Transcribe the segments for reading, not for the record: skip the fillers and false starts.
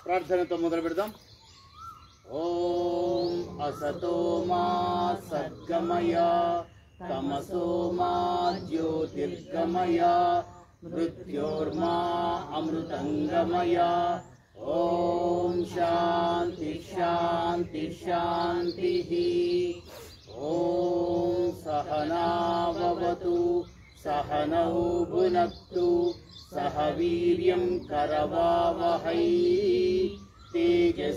ప్రార్థనతో మొదలు పెడదాం. ఓం అసతో మా సద్గమయ తమసో మా జ్యోతిర్గమయ మృత్యోర్మా అమృతంగమయ. ఓం శాంతి శాంతి శాంతి. ఓం సహనావతు సహనౌ భునక్తు సహ వీర్యం కరవావహై తేజస్వినావధీతమస్తు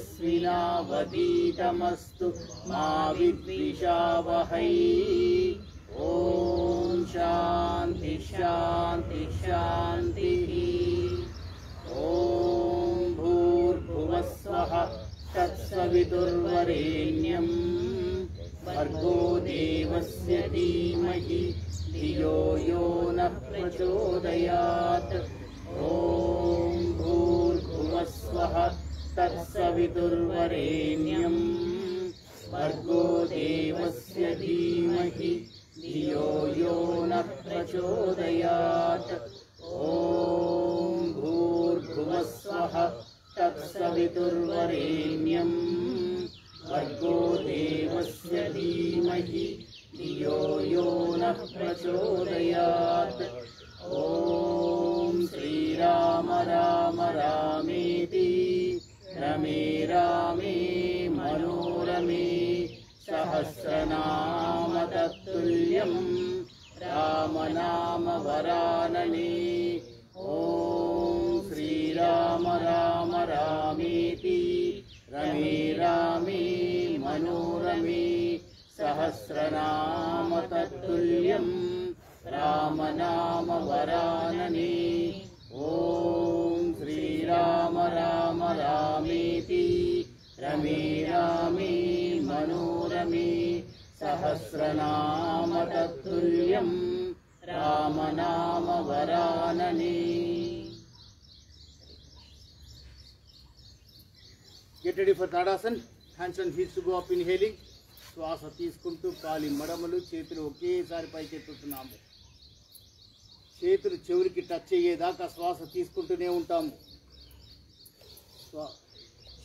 మా విద్విషావహై. ఓం శాంతి శాంతి శాంతి. ఓం భూర్భువస్వః తత్సవితుర్వరేణ్యం భర్గో దేవస్య ధీమహి ధియో యో నః ప్రచోదయాత్. ఓం భూర్భువస్వః తత్సవితుర్వరేణ్యం భర్గో దేవస్య ధీమహి ధియో యో నః ప్రచోదయాత్. ఓం భూర్భువస్వః తత్సవితుర్వరేణ్యం భర్గో దేవస్య ధీమహి ధియో యో నః ప్రచోదయాత్. ఓం శ్రీరామ రామ రామేతి రమే రామే మనోరమే సహస్రనామ తత్తుల్యం రామనామ వరాననే. ఓం శ్రీరామ రామ రామేతి రమే రామే మనోరమే సహస్రనామ తత్తుల్యం రామనామ వరాననే. ఓం శ్రీరామ రామ రామేతి రమే రామే మనోరమే సహస్రనామ తత్తుల్యం రామనామ వరాననే. Get ready for Tadasana. Hands and feet to go up, inhaling. శ్వాస తీసుకుంటూ కాలి మడమలు చేతులు ఒకేసారి పైకెత్తుతున్నాము. చేతులు చెవులకి టచ్ అయ్యేదాకా శ్వాస తీసుకుంటూనే ఉంటాము.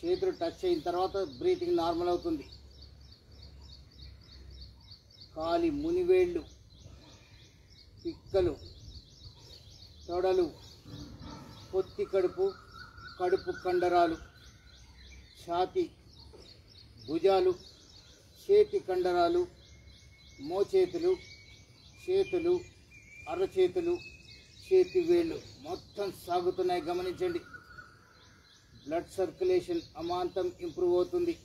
చేతులు టచ్ అయిన తర్వాత బ్రీతింగ్ నార్మల్ అవుతుంది. కాలి మునివేళ్ళు, పిక్కలు, తొడలు, పొత్తి కడుపు, కడుపు కండరాలు, ఛాతి, భుజాలు, చేతి కండరాలు, మోచేతులు, చేతులు, అరచేతులు, చేతి వేళ్ళు మొత్తం సాగుతున్నాయి. గమనించండి. బ్లడ్ సర్క్యులేషన్ అమాంతం ఇంప్రూవ్ అవుతుంది.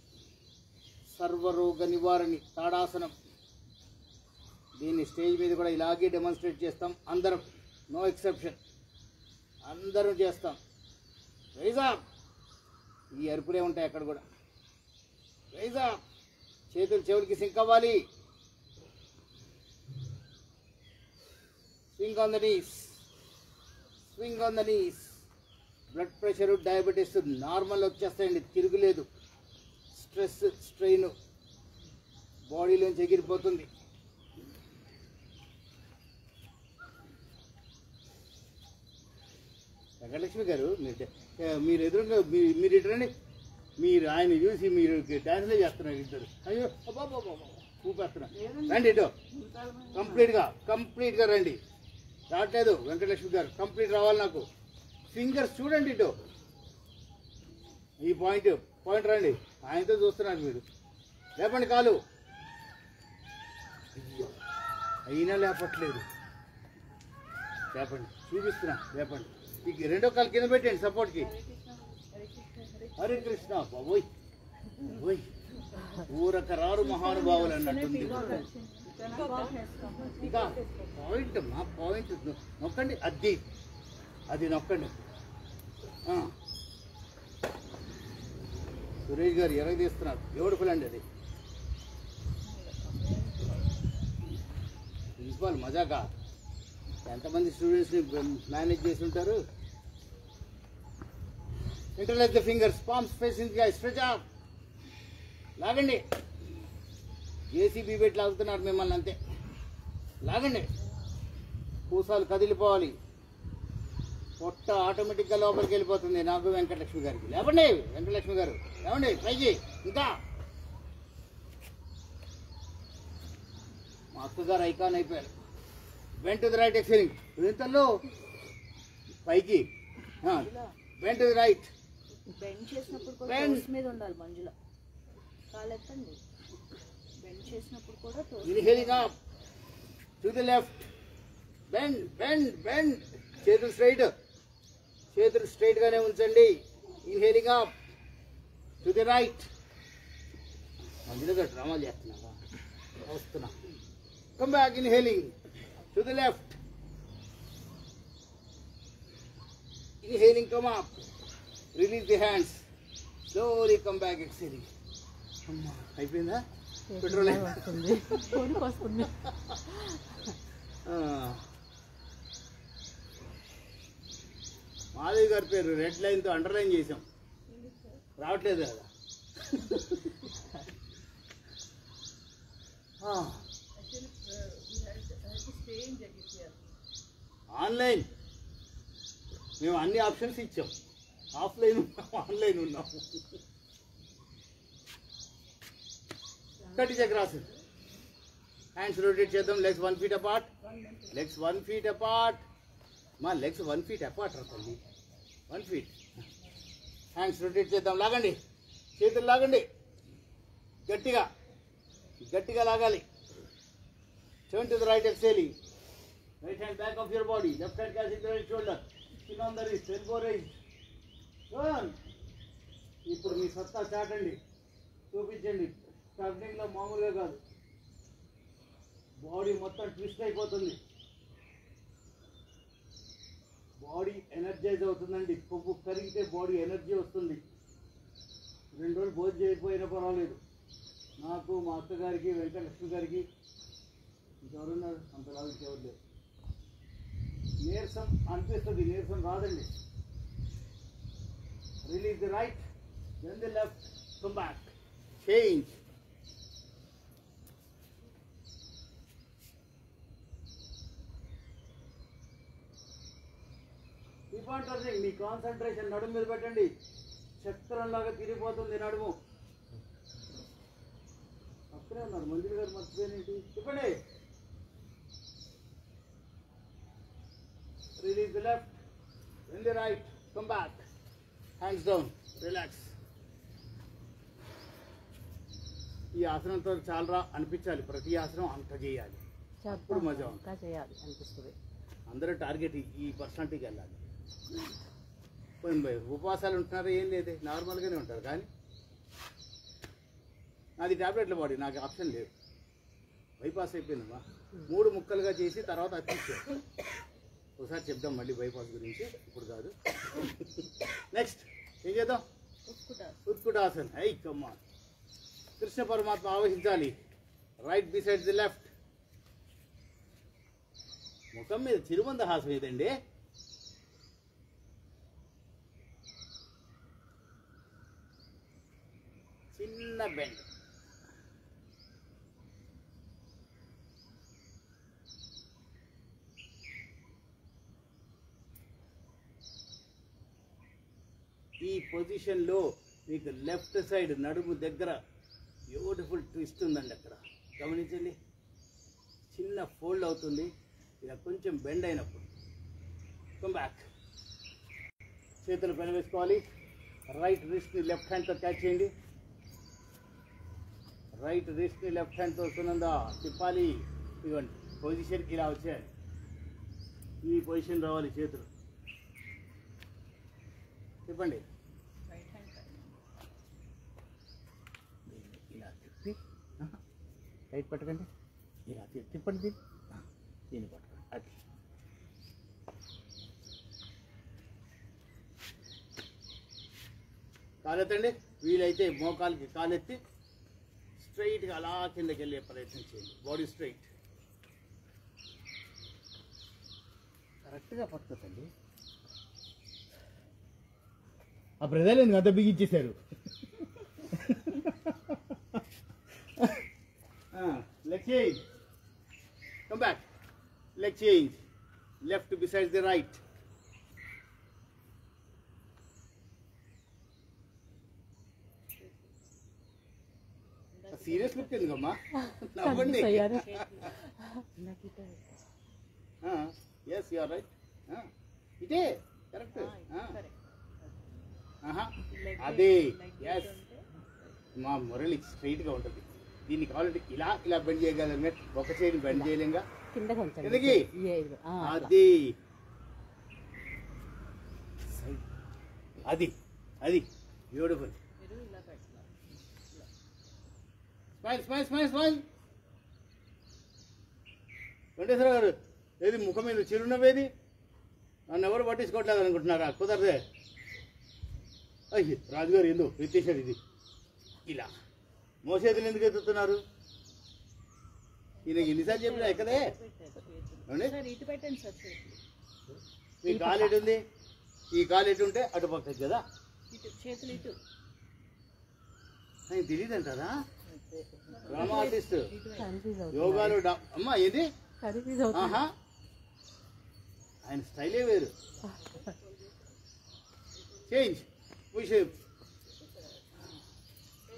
సర్వరోగ నివారణి తాడాసనం. దీన్ని స్టేజ్ మీద కూడా ఇలాగే డెమాన్స్ట్రేట్ చేస్తాం. అందరం, నో ఎక్సెప్షన్, అందరం చేస్తాం. రైజా, ఈ అరుపులే ఉంటాయి అక్కడ కూడా. రైజా, చేతులు చెవులకి సింక్ అవ్వాలి. Swing on the knees, swing on the knees. Blood pressure, diabetes normal వచ్చేస్తాయండి, తిరుగులేదు. స్ట్రెస్, స్ట్రెయిన్ బాడీలోంచి ఎగిరిపోతుంది. వెంకటలక్ష్మి గారు, మీరు ఎదురుగా మీరు ఇటురండి. మీరు ఆయన చూసి మీరు డాన్స్లే చేస్తున్నారు ఇద్దరు. అయ్యో బాబా ఊపేస్తున్నారు. రండి ఇటు, కంప్లీట్గా రండి. రావట్లేదు వెంకటలక్ష్మి గారు, కంప్లీట్ రావాలి నాకు. ఫింగర్స్ చూడండి ఇటు, ఈ పాయింట్ రండి. ఆయనతో చూస్తున్నారు మీరు. లేపండి కాలు. అయినా లేపట్లేదు. లేపండి, చూపిస్తున్నా. లేపండి. రెండో కాలు కింద పెట్టండి సపోర్ట్కి. హరే కృష్ణ. బాబోయ్ ఓయ్, ఊరక రారు మహానుభావులు అన్నట్టుంది. ఇంకా పాయింట్, మా పాయింట్ నొక్కండి. అది నొక్కండి. సురేష్ గారు ఎరగ తీస్తున్నారు. బ్యూటిఫుల్ అండి అది. ప్రిన్సిపాల్ మజాకా, ఎంతమంది స్టూడెంట్స్ని మేనేజ్ చేసి ఉంటారు. Interlock the fingers, palms facing the ice, stretch out. లాగండి. జేసీబీ పెట్టి లాగుతున్నారు మిమ్మల్ని అంతే. లాగండి. పూసాలు కదిలిపోవాలి. పొట్ట ఆటోమేటిక్గా లోపలికి వెళ్ళిపోతుంది. నాకు వెంకటలక్ష్మి గారికి లేవండి, వెంకటలక్ష్మి గారు లేవండి, ట్రై చేయి. ఇంకా మా అక్కగారు ఐకాన్ అయిపోయారు. Went to the right excelling ఇంతలో పైకి went to the right. Bend చేసినప్పుడు కూడా టోస్ మీద ఉండాలి మంజుల. కాలెత్తండి. బెండ్ చేసినప్పుడు కూడా toes. Inhaling up to the left. Bend bend bend. చేతులు స్ట్రైట్, చేతులు స్ట్రైట్ గానే ఉంచండి. Inhaling up to the right. Manjula drama చేస్తున్నావా? వస్తున్నా. Come back. Inhaling to the left. Inhaling, come up. Release the hands. Slowly come back, exhaling. అమ్మా అయిపోయిందా? Petrol వస్తుంది. మాధవి గారి పేరు రెడ్ లైన్తో అండర్లైన్ చేసాం. రావట్లేదు కదా. ఆన్లైన్ మేము అన్ని ఆప్షన్స్ ఇచ్చాం. ఆఫ్లైన్ ఉన్నాం, ఆన్లైన్ ఉన్నాం. 30 across. హ్యాండ్స్ రొటేట్ చేద్దాం. Legs 1 feet apart. Legs 1 feet apart. మా లెగ్స్ 1 feet అపార్ట్ రా తల్లి. 1 feet. హ్యాండ్స్ రొటేట్ చేద్దాం. లాగండి, చేతులు లాగండి గట్టిగా, గట్టిగా లాగాలి. Turn to the right exhaling. Right hand back of your body. Left hand catch the right shoulder. Chin on the wrist, elbow raised. Turn. ఇప్పుడు మీ సత్తా చాటండి, చూపించండి. టర్నింగ్లో మామూలుగా కాదు, బాడీ మొత్తం ట్విస్ట్ అయిపోతుంది. బాడీ ఎనర్జైజ్ అవుతుందండి. కొవ్వు కరిగితే బాడీ ఎనర్జీ వస్తుంది. 2 రోజులు భోజనం చేయకపోయినా పర్వాలేదు. నాకు, మా అత్తగారికి, వెంకటలక్ష్మి గారికి, ఇంకెవరున్నారు అంత లాగా ఎవరు లేరు. నీరసం అనిపిస్తుంది, నీరసం రాదండి. Release the right, then the left, come back, change. Important మీ కాన్సన్ట్రేషన్ నడుము మీద పెట్టండి. చక్రంలాగా తిరిగిపోతుంది నడుము. అక్కడే ఉన్నారు మంజుల గారు, మర్చిపోయినేంటి చెప్పండి. Release the left, then the right, come back, hands down, relax. ఈ ఆసనంతో చాలరా అనిపించాలి. ప్రతి ఆసనం అంత చేయాలి, అప్పుడు మజా చేయాలి అనిపిస్తుంది. అందరూ టార్గెట్ ఈ పర్సనాలిటీకి వెళ్ళాలి. ఉపవాసాలు ఉంటున్నారా? ఏం లేదు, నార్మల్గానే ఉంటారు. కానీ నాది టాబ్లెట్ల బాడీ, నాకు ఆప్షన్ లేదు. బైపాస్ అయిపోయిందమ్మా. 3 ముక్కలుగా చేసి తర్వాత అతికించారు. ఒకసారి చెప్దాం మళ్ళీ బైపాస్ గురించి, ఇప్పుడు కాదు. నెక్స్ట్ ఏం చేద్దాం? ఉత్కుటాసన్. ఐ కమ్మా. కృష్ణ పరమాత్మ ఆవహించాలి. Right beside the left. ముఖం మీద చిరుమందహాసం ఏదండి? చిన్న బెండ్. ఈ పొజిషన్లో మీకు లెఫ్ట్ సైడ్ నడుము దగ్గర బ్యూటిఫుల్ ట్విస్ట్ ఉందండి. అక్కడ గమనించండి, చిన్న ఫోల్డ్ అవుతుంది. ఇలా కొంచెం బెండ్ అయినప్పుడు కమ్ బ్యాక్. చేతులు పైన వేసుకోవాలి. రైట్ రిస్ట్ని లెఫ్ట్ హ్యాండ్తో క్యాచ్ చేయండి. రైట్ రిస్ట్ని లెఫ్ట్ హ్యాండ్తో సునందా తిప్పాలి. ఇవ్వండి పొజిషన్ ఇలా వచ్చేయాలి. ఈ పొజిషన్ రావాలి. చేతులు తిప్పండి. ఇలా తిప్పి టైట్ పట్టకండి. ఇలా తిప్పండి. దీన్ని పట్టుకోండి. అది కాలెత్తండి. వీలైతే మోకాలకి కాలెత్తి స్ట్రైట్గా అలా కిందకి వెళ్ళే ప్రయత్నం చేయండి. Body straight. కరెక్ట్గా పట్టుకోండి. ఆ బ్రదర్ ఎందుకు అంత బిగించేశారు? Leg change, come back, leg change, left beside the right, serious look ఎందుకమ్మా నవ్వండి ఎస్ యూఆర్ రైట్ ఇదే కరెక్ట్ అదే ఎస్ మా మురళి స్ట్రైట్గా ఉంటుంది దీన్ని కావాలంటే ఇలా ఇలా బెండ్ చేయగలం ఒక చేయిని బెండ్ చేయలేంగా కిందకి అది అది అది beautiful smile smile smile smile Venkateswara గారు ఏది ముఖం మీద చిరునవ్వేది నన్ను ఎవరు పట్టించుకోవట్లేదు అనుకుంటున్నారా కుదరదే అయ్యి రాజుగారు ఎందుకు ఎత్తేసారు ఇది ఇలా మోసేతులు ఎందుకు ఎత్తుతున్నారు ఈయనకి ఎన్నిసార్లు చెప్పినా ఎక్కదే ఈ కాలు ఎటు ఉంది ఈ కాలు ఎటు ఉంటే అటు పక్కది కదా ఆయన తెలియదు అంటారా డ్రామా ఆర్టిస్ట్ యోగాలు అమ్మా ఏది ఆహా ఆయన స్టైలే వేరు చేంజ్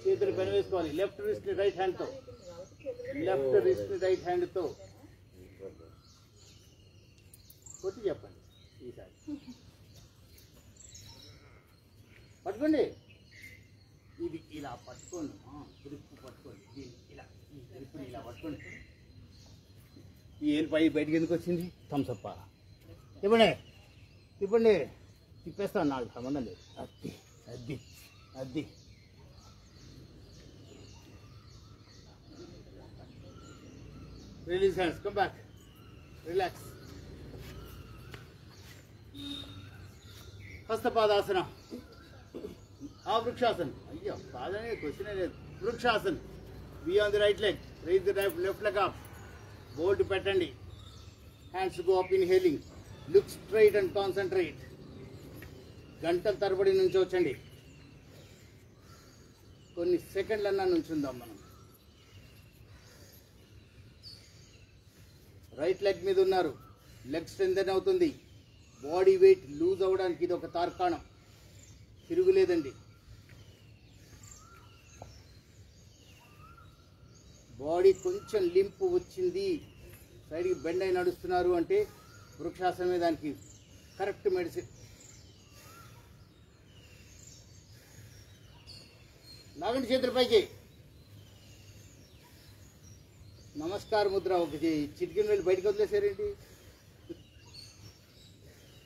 చేతులు పెన వేసుకోవాలి లెఫ్ట్ రిస్ట్ రైట్ హ్యాండ్తో లెఫ్ట్ రిస్ట్ రైట్ హ్యాండ్తో కొట్టి చెప్పండి ఈసారి పట్టుకోండి ఇది ఇలా పట్టుకోండి గ్రిప్ పట్టుకోండి ఇలా ఈ గ్రిప్ని ఇలా పట్టుకోండి ఈ ఏలు బయటికి ఎందుకు వచ్చింది థమ్సప్ప ఇవ్వండి ఇవ్వండి తిప్పేస్తాను నాకు సంబంధం లేదు అద్ది అద్ది అద్ది release hands come back relax Hastapadasana Vrikshasana అయ్యో కాదనే క్వశ్చనే లేదు Vrikshasana be on the right leg raise the left leg up bolt పెట్టండి hands go up inhaling look straight and concentrate గంటల తరబడి నుంచోవచ్చండి కొన్ని సెకండ్లన్నా నుంచుందాం మనం రైట్ లెగ్ మీద ఉన్నారు లెగ్ స్ట్రెంథెన్ అవుతుంది బాడీ వెయిట్ లూజ్ అవ్వడానికి ఇది ఒక తార్కాణం తిరుగులేదండి బాడీ కొంచెం లింపు వచ్చింది సైడ్కి బెండ్ అయి నడుస్తున్నారు అంటే వృక్షాసనమే దానికి కరెక్ట్ మెడిసిన్ లాగండి చేతుల పైకి నమస్కార ముద్ర ఒక చిటికిన వెళ్ళి బయటకు వదిలేసారేంటి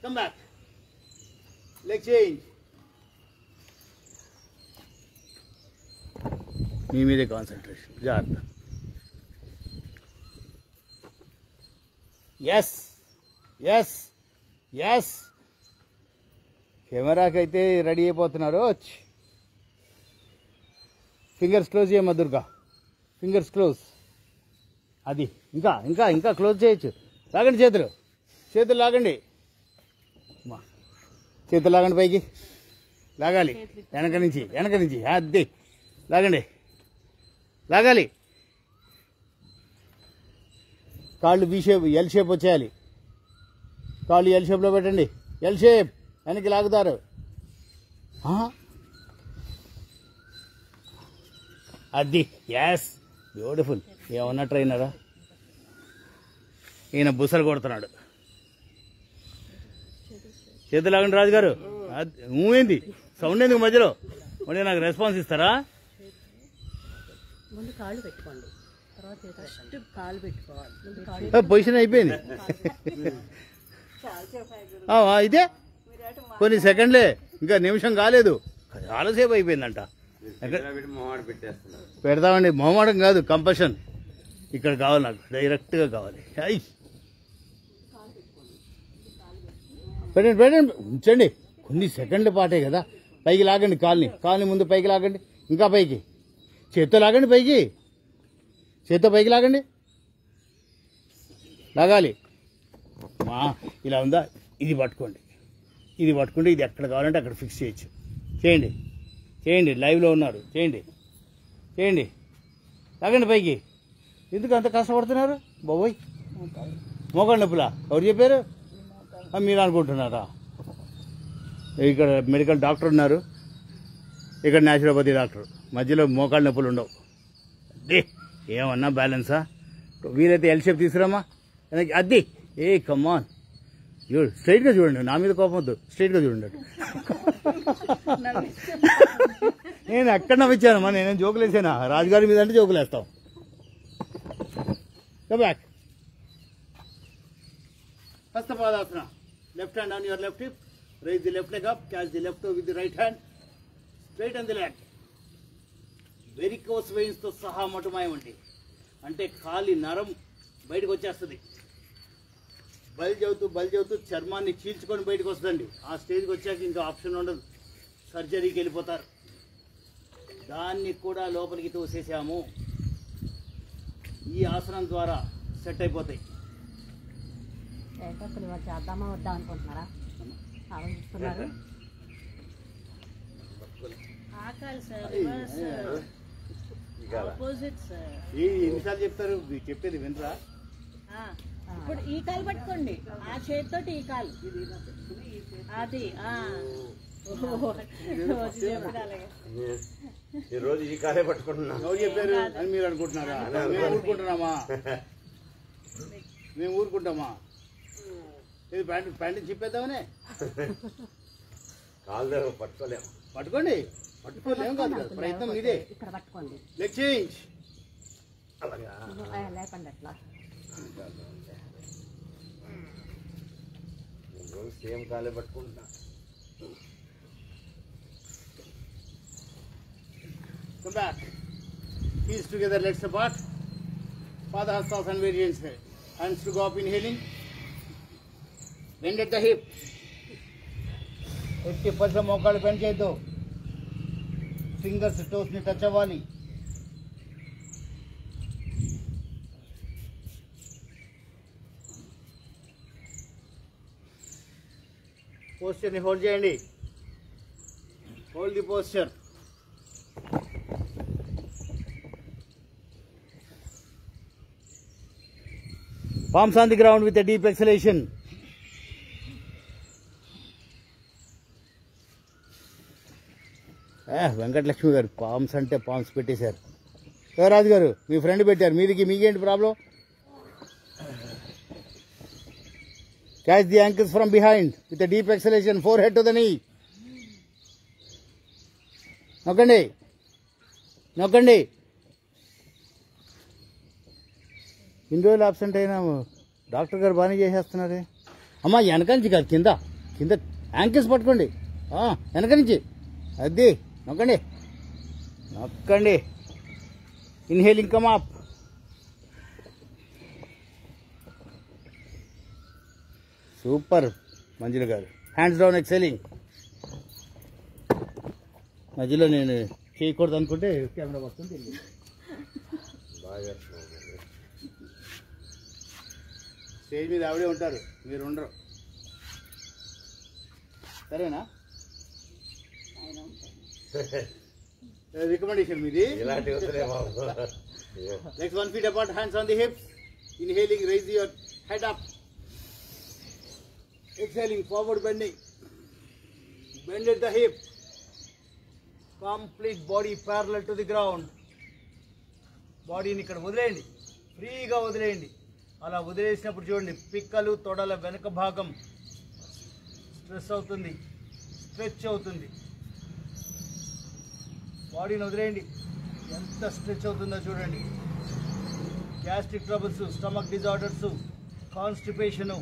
కమ్ బ్యాక్ లెగ్ చేంజ్ మీ మీదే కాన్సన్ట్రేషన్ జాగ్రత్త ఎస్ ఎస్ ఎస్ కెమెరాకైతే రెడీ అయిపోతున్నారు ఫింగర్స్ క్లోజ్ చేయమ్మా దుర్గా ఫింగర్స్ క్లోజ్ అది ఇంకా ఇంకా ఇంకా క్లోజ్ చేయొచ్చు లాగండి చేతులు చేతులు లాగండి చేతులు లాగండి పైకి లాగాలి వెనక నుంచి అది లాగండి లాగాలి కాళ్ళు బీ షేప్ ఎల్ షేప్ వచ్చేయాలి కాళ్ళు ఎల్ షేప్లో పెట్టండి ఎల్ షేప్ వెనక్కి లాగుతారు అది ఎస్ బ్యూటిఫుల్ ఏమన్నా ట్రైనరా ఈయన బుసలు కొడుతున్నాడు చేతులు లాగండి రాజుగారు ఏంది సౌండ్ ఎందుకు మధ్యలో మళ్ళీ నాకు రెస్పాన్స్ ఇస్తారా ముందు కాళ్ళు పెట్టుకోండి తర్వాత ఫస్ట్ కాళ్ళు పెట్టుకోవాలి పొజిషన్ అయిపోయింది ఇదే కొన్ని సెకండ్లే ఇంకా నిమిషం కాలేదు చాలాసేపు అయిపోయిందంట పెడతామండి మొహమాటం కాదు కంపల్షన్ ఇక్కడ కావాలి నాకు డైరెక్ట్గా కావాలి అయ్యి పెట్టండి పెట్టండి ఉంచండి కొన్ని సెకండ్ల పాటే కదా పైకి లాగండి కాల్ని ముందు పైకి లాగండి ఇంకా పైకి చేత్తో లాగండి చేత్తో పైకి లాగండి లాగాలి ఇలా ఉందా ఇది పట్టుకోండి ఇది ఎక్కడ కావాలంటే అక్కడ ఫిక్స్ చేయొచ్చు చేయండి లైవ్లో ఉన్నారు చేయండి లాగండి పైకి ఎందుకు అంత కష్టపడుతున్నారు బాబోయ్ మోకాళ్ళ నొప్పులా ఎవరు చెప్పారు మీరు అనుకుంటున్నారా ఇక్కడ మెడికల్ డాక్టర్ ఉన్నారు ఇక్కడ న్యాచురోపతి డాక్టర్ మధ్యలో మోకాళ్ళ నొప్పులు ఉండవు ఏమన్నా బ్యాలెన్సా? వీలైతే ఎల్ షేప్ తీసుకురామా. అది ఏ కమాన్ చూడు, స్ట్రైట్గా చూడండి. నా మీద కోపం వద్దు, స్ట్రైట్గా చూడండి. నేను ఎక్కడ నవ్వించానమ్మా? నేనేం జోకులు వేసానా? రాజుగారి మీద అంటే జోకులు వేస్తాం. Back Hastapadasana. Left hand on your left hip. Raise the left leg up. Catch the left with the right hand. Straight on the leg. Varicose veins తో సహా మటుమాయం అంటే కాలి నరం బయటకు వచ్చేస్తుంది. బలిజవుతూ చర్మాన్ని చీల్చుకొని బయటకు వస్తుందండి. ఆ స్టేజ్కి వచ్చాక ఇంకా ఆప్షన్ ఉండదు, సర్జరీకి వెళ్ళిపోతారు. దాన్ని కూడా లోపలికి తోసేసాము. ఈ ఆసనం ద్వారా సెట్ అయిపోతాయి. చేద్దామా వద్దాం అనుకుంటున్నారా? ఆలోచిస్తున్నారు. ఎన్నిసార్లు చెప్తారు? చెప్పేది వినరా? ఇప్పుడు ఈ కాలు పట్టుకోండి, ఆ చేతితో ఈ కాలు అది ఈ రోజు ఈ కాలే పట్టుకుంటున్నా. ఎవరు చెప్పారు అని మీరు అనుకుంటున్నారా? మేము ఊరుకుంటున్నామా? మేము ఊరుకుంటామా? ఇది ప్యాంటు చెప్పేద్దామనే. కాలు పట్టుకోలేము. పట్టుకోండి, పట్టుకోలేము కాదు కదా, ప్రయత్నం ఇదే. ఇక్కడ పట్టుకోండి. Leg change. లేపండి అట్లా. సేమ్ కాలే పట్టుకుంటున్నా. Come back. Heels together, legs apart. Padahastasana variants hai. Hands to go up, inhaling. Bend at the hip. 80% మోకాళ్ళు బెండ్ చేయొద్దు. ఫింగర్స్ టోస్ ని టచ్ అవ్వాలి. పోస్చర్ ని హోల్డ్ చేయండి. Hold the posture. Palms on the ground with a deep exhalation. Venkatalakshmi గారు palms అంటే palms పెట్టేశారు. రాజు గారు మీ ఫ్రెండ్ పెట్టారు, మీకేంటి problem? Catch the ankles from behind with deep exhalation. Forehead to the knee. నొక్కండి, నొక్కండి. ఇన్ని రోజులు అబ్సెంట్ అయినా డాక్టర్ గారు బాగానే చేసేస్తున్నారే. అమ్మా వెనక నుంచి కాదు, కింద కింద యాంకిల్స్ పట్టుకోండి. వెనక నుంచి అది నొక్కండి, నొక్కండి. Inhaling come up. సూపర్ మంజుల గారు. Hands down excelling. మధ్యలో నేను చేయకూడదు అనుకుంటే కెమెరా వస్తుంది. స్టేజ్ మీద ఆవిడే ఉంటారు, మీరు ఉండరు. సరేనా? రికమెండేషన్ మీది. Legs 1 feet apart, hands on the hips. Inhaling, raise your head up. Exhaling, forward bending. Bend at the hip. Complete body parallel to the ground. బాడీని ఇక్కడ వదిలేయండి, ఫ్రీగా వదిలేయండి. అలా వదిలేసినప్పుడు చూడండి, పిక్కలు తొడల వెనుక భాగం స్ట్రెస్ అవుతుంది, స్ట్రెచ్ అవుతుంది. బాడీని వదిలేయండి, ఎంత స్ట్రెచ్ అవుతుందో చూడండి. Gastric troubles, stomach disorders, constipation,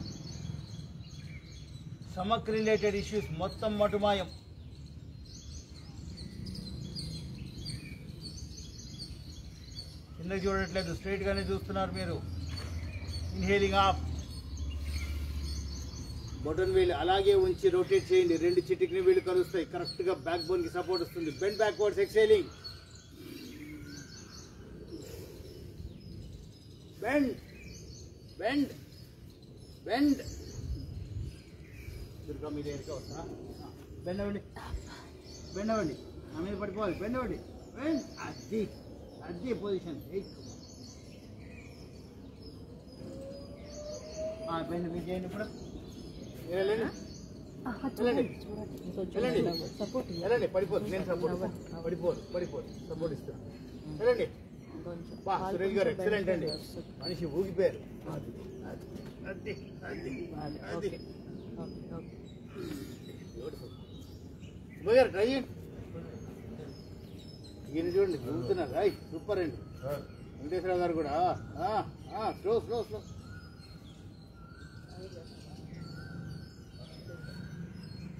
stomach related issues మొత్తం మటుమాయం. కిందకి చూడట్లేదు, స్ట్రైట్గానే చూస్తున్నారు మీరు. Inhaling of. బొటన్ వీల్ అలాగే ఉంచి రొటేట్ చేయండి. 2 చిటికిన వీళ్ళు కలుస్తాయి, కరెక్ట్గా బ్యాక్ బోన్కి సపోర్ట్ వస్తుంది. Bend backwards, exhaling. Bend bend bend. Durga మీ దగ్గరికి వస్తా. బెండ్ అవ్వండి, బెండ్ అవ్వండి. నా మీద పడిపోవాలి. బెండ్ అవ్వండి. బెండ్. అది అదే పొజిషన్. బెండ్ మీరు చేయండి. ఇప్పుడు వెళ్ళండి, వెళ్ళండి, వెళ్ళండి. పడిపోదు, నేను సపోర్ట్ పడిపోదు సపోర్ట్ ఇస్తాను. వెళ్ళండి. కొంచెం బా కాలు సురేష్ గారు కొంచెం ఎక్సలెంట్ అండి. bend వస్తుంది. మనిషి ఊగిపోయారు. అది అది అది అది అది అది okay okay okay beautiful. Subbaiah గారు ట్రై చేయండి. ఈయన చూడండి ఊగుతున్నారు. హాయ్ సూపర్ అండి. వెంకటేశ్వరరావు గారు కూడా స్లో స్లో స్లో.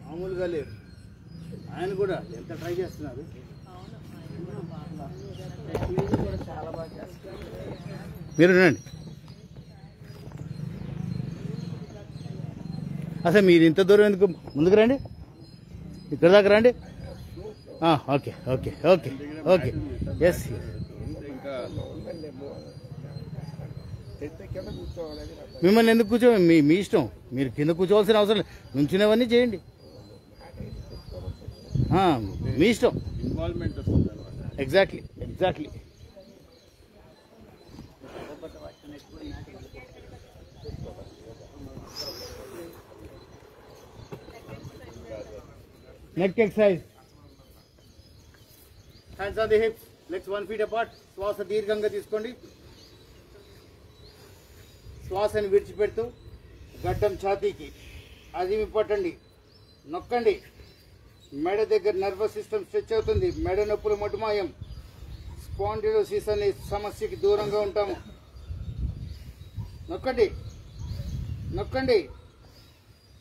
మామూలుగా లేరు ఆయన కూడా ఎంత ట్రై చేస్తున్నారు. అవును ఆయన కూడా బాగా టీవీ కూడా చాలా బాగా చేస్తారు. మీరు రండి. అసలు మీరు ఇంత దూరం ఎందుకు ముందుకు రండి, ఇక్కడ దాకా రండి. Okay okay okay okay yes. మిమ్మల్ని ఎందుకు కూర్చో, మీ ఇష్టం. మీరు కింద కూర్చోవాల్సిన అవసరం లేదు, నుంచునేవన్నీ చేయండి. మీ ఇష్టం. ఇన్వాల్వ్మెంట్ వస్తుంది. Exactly exactly. Neck exercise. Hands on the hips, legs 1 feet apart. శ్వాస దీర్ఘంగా తీసుకోండి. శ్వాసని విడిచిపెడుతూ గడ్డం ఛాతీకి అదిమి పట్టండి, నొక్కండి. మెడ దగ్గర నర్వస్ సిస్టమ్ స్ట్రెచ్ అవుతుంది. మెడ నొప్పులు మటుమాయం. స్పాండిలోసిస్ అనే సమస్యకి దూరంగా ఉంటాము. నొక్కండి నొక్కండి.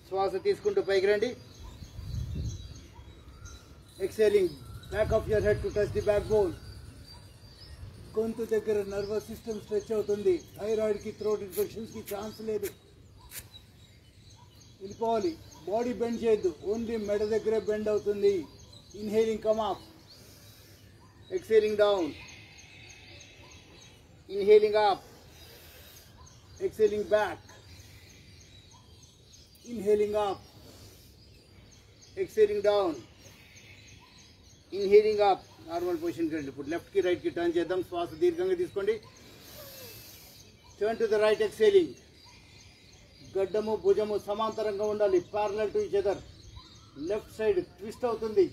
శ్వాస తీసుకుంటూ పైకి రండి. Exhaling back of your head to touch the backbone. గొంతు దగ్గర నర్వస్ సిస్టమ్ స్ట్రెచ్ అవుతుంది. థైరాయిడ్కి, థ్రోట్ ఇన్ఫెక్షన్స్కి ఛాన్స్ లేదు. వెళ్ళిపోవాలి. బాడీ బెండ్ చేయొద్దు, ఓన్లీ మెడ దగ్గరే బెండ్ అవుతుంది. Inhaling come up, exhaling down, inhaling up, exhaling back, inhaling up, exhaling down, inhaling up. Normal పొజిషన్కి రండి. ఇప్పుడు లెఫ్ట్కి రైట్కి టర్న్ చేద్దాం. శ్వాస దీర్ఘంగా తీసుకోండి. Turn to the right, exhaling. గడ్డము భుజము సమాంతరంగా ఉండాలి, parallel to each other. Left side twist అవుతుంది.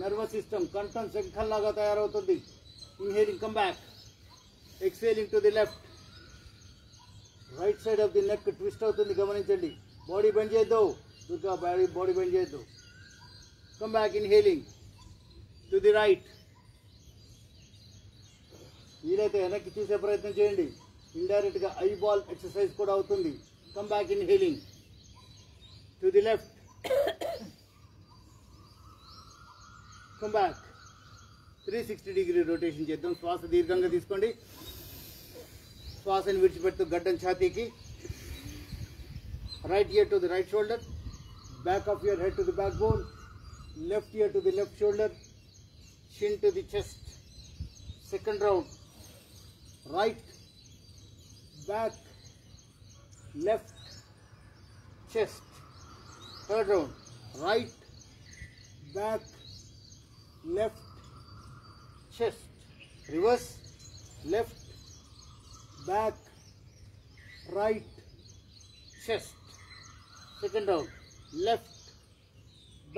నర్వస్ సిస్టమ్ కంఠం శంఖంలాగా తయారవుతుంది. Inhaling come back, exhaling to the left. Right side of the neck twist అవుతుంది, గమనించండి. బాడీ బెండ్ చేయొద్దు, దుర్గా బాడీ బెండ్ చేయొద్దు. Come back, inhaling to the right. వీలైతే వెనక్కి చూసే ప్రయత్నం చేయండి. ఇండైరెక్ట్గా ఐబాల్ ఎక్సర్సైజ్ కూడా అవుతుంది. Come back, inhaling to the left. Come back. 360 degree rotation చేద్దాం. శ్వాస దీర్ఘంగా తీసుకోండి. శ్వాసను విడిచిపెడుతూ గడ్డం ఛాతీకి. Right ear to the right shoulder, back of your head to the backbone, left ear to the left shoulder, chin to the chest. Second round, right, back, left, chest. Third round, right, back, left, chest. Reverse, left, back, right, chest. Second round, left,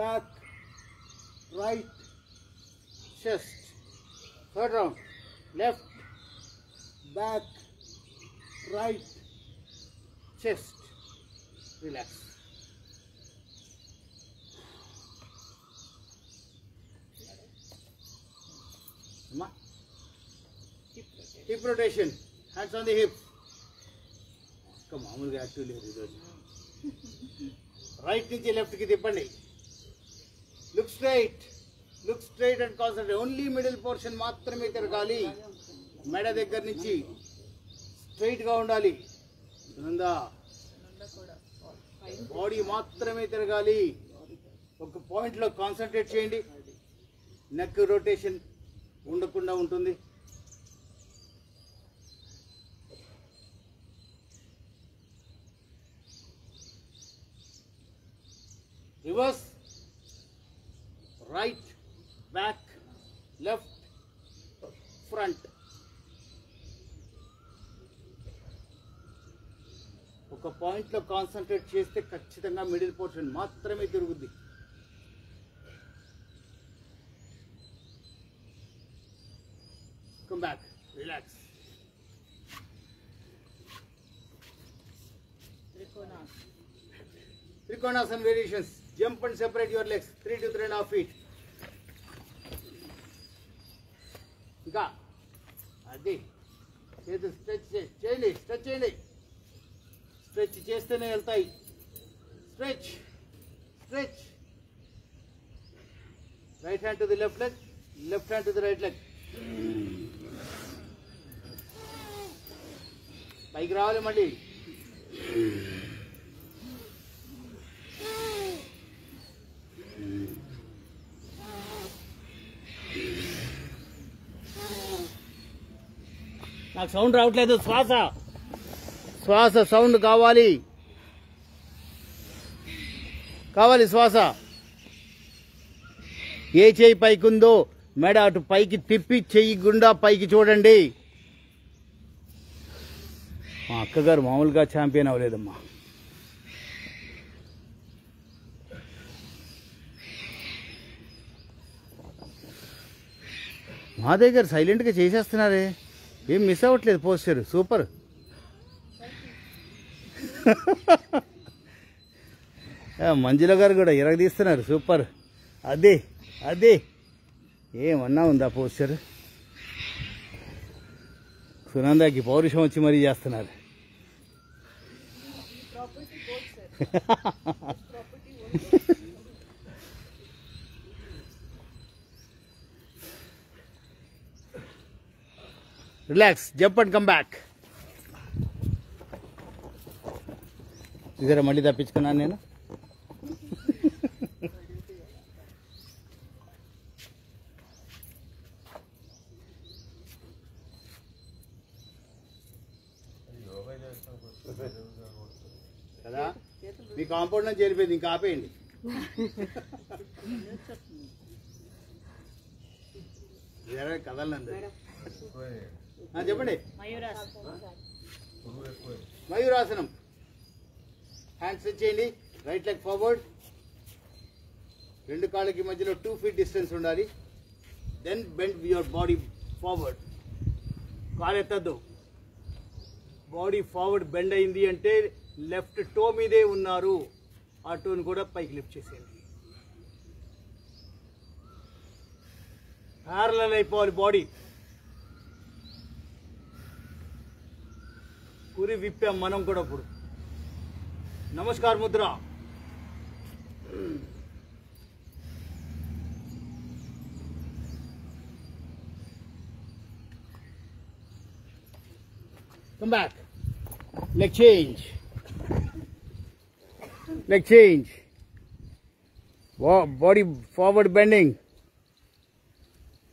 back, right, chest. Third round, left, back, right, chest. Relax. Hip rotation. Hands on the hip. మామూలుగా active లేదు ఈరోజు. Right నుంచి లెఫ్ట్కి తిప్పండి. Look straight, look straight and concentrate. Only middle portion మాత్రమే తిరగాలి. మెడ దగ్గర నుంచి స్ట్రైట్గా ఉండాలి. బాడీ మాత్రమే తిరగాలి. ఒక పాయింట్లో కాన్సన్ట్రేట్ చేయండి. నెక్ రొటేషన్ ఉండకుండా ఉంటుంది. Reverse, right, back, left, front. ఒక పాయింట్లో కాన్సన్ట్రేట్ చేస్తే ఖచ్చితంగా మిడిల్ పోర్షన్ మాత్రమే తిరుగుద్ది. Come back. Relax. Trikonasana variations. Jump and separate your legs 3 to 3.5 feet. ఇంకా అది చేతులు స్ట్రెచ్ చేయండి, స్ట్రెచ్ చేయండి. స్ట్రెచ్ చేస్తేనే వెళ్తాయి. Stretch stretch. Right hand to the left leg, left hand to the right leg. పైకి రావాలి మళ్ళీ. నాకు సౌండ్ రావట్లేదు. శ్వాస శ్వాస సౌండ్ కావాలి, కావాలి శ్వాస. ఏ చెయ్యి పైకి ఉందో మెడ అటు పైకి తిప్పి చెయ్యి గుండా పైకి చూడండి. మా అక్కగారు మామూలుగా ఛాంపియన్ అవ్వలేదమ్మా. మా దగ్గర సైలెంట్గా చేసేస్తున్నారే, ఏం మిస్ అవ్వట్లేదు. Posture super. మంజుల గారు కూడా ఇరగదీస్తున్నారు. సూపర్. అదే అదే ఏమన్నా ఉందా పోస్చర్. సునందాకి పౌరుషం వచ్చి మరీ చేస్తున్నారు. Relax. Jump and come back. ఇద్దరు మళ్ళీ తప్పించుకున్నాను నేను. కదా మీ కాంపౌండ్ నుంచి చేరిపోయింది, ఇంకా ఆపేయండి. కదలండి. చెప్పండి. మయూరాసనం. హ్యాండ్స్ స్ట్రెచ్ చేయండి. Right leg forward. రెండు కాళ్ళకి మధ్యలో 2 feet డిస్టెన్స్ ఉండాలి. Then bend your body forward. కాలు ఎత్తద్దు. బాడీ ఫార్వర్డ్ బెండ్ అయింది అంటే లెఫ్ట్ టో మీదే ఉన్నారు. ఆ టోని కూడా పైకి లిఫ్ట్ చేసేయండి. ప్యారలల్ అయిపోవాలి బాడీ. పురి విప్పాం మనం కూడా. ఇప్పుడు namaskar Mudra. Come back. Leg change. Leg change. Body forward bending.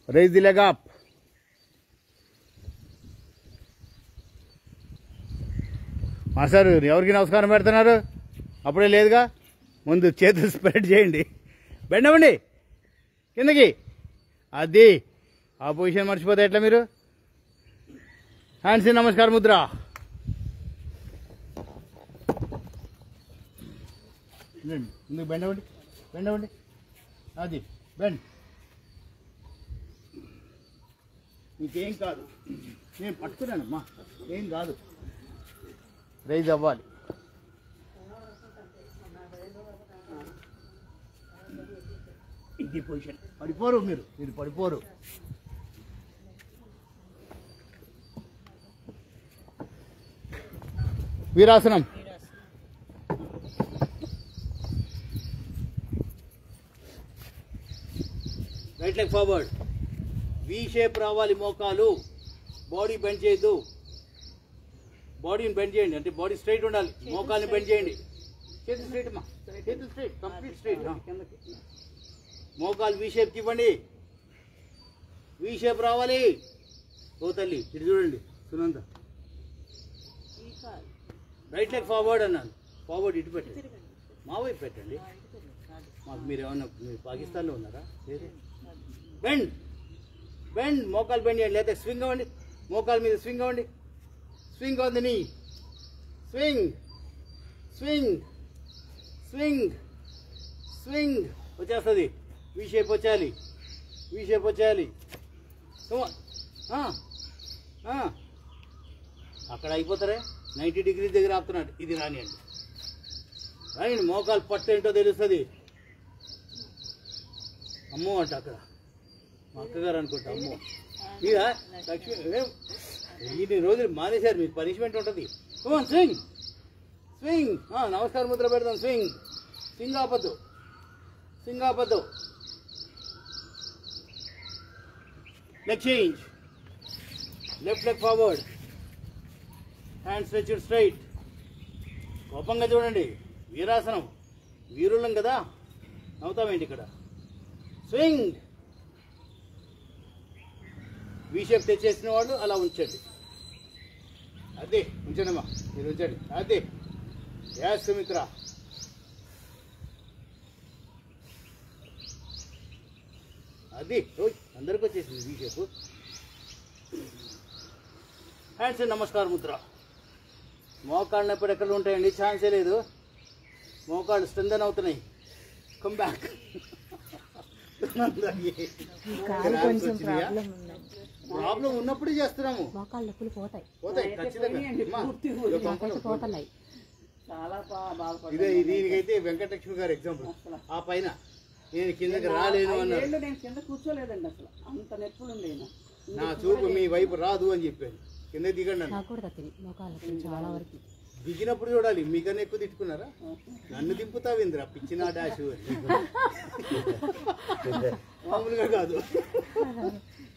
Raise the leg up. Master ఎవరికి నమస్కారం పెడుతున్నారు? అప్పుడే లేదుగా. ముందు చేతులు స్ప్రెడ్ చేయండి. బెండ్ అవ్వండి కిందకి. అది ఆ పొజిషన్ మర్చిపోతే ఎట్లా మీరు? హ్యాండ్స్ ఇన్ నమస్కార ముద్ర. ముందుకు బెండ్ అవ్వండి, బెండ్ అవ్వండి. అది బెండ్. మీకేం కాదు, నేను పట్టుకున్నానమ్మా, ఏం కాదు. రైజ్ అవ్వాలి. ఇది పొజిషన్. పడిపోరు మీరు, మీరు పడిపోరు. Virasana. Right leg forward. V shape రావాలి మోకాలు. బాడీ బెండ్ చేయొద్దు. బాడీని బెండ్ చేయండి, అంటే బాడీ స్ట్రైట్ ఉండాలి. మోకాల్ని బెండ్ చేయండి. చేతులు స్ట్రైట్ అమ్మా, చేతులు స్ట్రైట్, కంప్లీట్ స్ట్రైట్. మోకాలు వి షేప్కి ఇవ్వండి. వి షేప్ రావాలి. ఓ తల్లి ఇటు చూడండి సునంద. రైట్ లెగ్ ఫార్వర్డ్ అన్నాను. ఫార్వర్డ్ ఇటు పెట్టండి, మా వైపు పెట్టండి. మాకు మీరు ఏమన్నా మీరు పాకిస్తాన్లో ఉన్నారా? Bend bend. మోకాలు బెండ్ చేయండి, లేకపోతే స్వింగ్ అవ్వండి. మోకాలు మీద స్వింగ్ అవ్వండి. Swing on the knee. Swing swing swing swing. వచ్చేస్తుంది. వి షేప్ వచ్చేయాలి, వి షేప్ వచ్చేయాలి. అక్కడ అయిపోతారే 90 డిగ్రీస్ దగ్గర ఆపుతున్నాడు. ఇది రానియండి, రాయండి. మోకాలు పట్టు ఏంటో తెలుస్తుంది. అమ్మో అంట అక్కడ మా అక్కగారు అనుకుంటా. అమ్మో మీరా లక్ష్మి ఇన్ని రోజులు మానేశారు, మీకు పనిష్మెంట్ ఉంటుంది. స్వింగ్ స్వింగ్. నమస్కారం ముద్ర పెడదాం. స్వింగ్ స్వింగ్ ఆపద్దు, స్వింగ్ ఆపద్దు. Leg change, left leg forward, hand stretched straight. కోపంగా చూడండి, వీరాసనం. వీరులం కదా, నవ్వుతామేంటి ఇక్కడ. స్వింగ్. వి షేప్ తెచ్చేసిన వాళ్ళు అలా ఉంచండి. అదే ఉంచండమ్మా, మీరు ఉంచండి. అదే యాస్ సుమిత్ర. అది అందరికి వచ్చేసింది వి షేప్. హ్యాండ్స్ నమస్కార ముద్ర. మోకాళ్ళు నొప్పి ఎక్కడ ఉంటాయండి, ఛాన్సే లేదు. మోకాళ్ళు స్ట్రెంథన్ అవుతున్నాయి. Come back. ప్రాబ్లం ఉన్నప్పుడే చేస్తున్నాము. మోకాళ్ళ నొప్పులు పోతాయి, పోతాయి ఖచ్చితంగా. పోతున్నాయి. ఇదే దీనికైతే వెంకటలక్ష్మి గారు ఎగ్జాంపుల్. ఆ పైన నేను కిందకి రాలేను అన్నాడు. నేను కింద కూర్చోలేదండి అసలు, అంత నొప్పులు ఉండేది. నా చూపు మీ వైపు రాదు అని చెప్పాను. కింద దిగండి అన్న. చాలా వరకు దిగినప్పుడు చూడాలి. మీకన్నా ఎక్కువ తిట్టుకున్నారా? నన్ను దింపుతావు ఇంద్ర పిచ్చిన డాష్. మామూలుగా కాదు.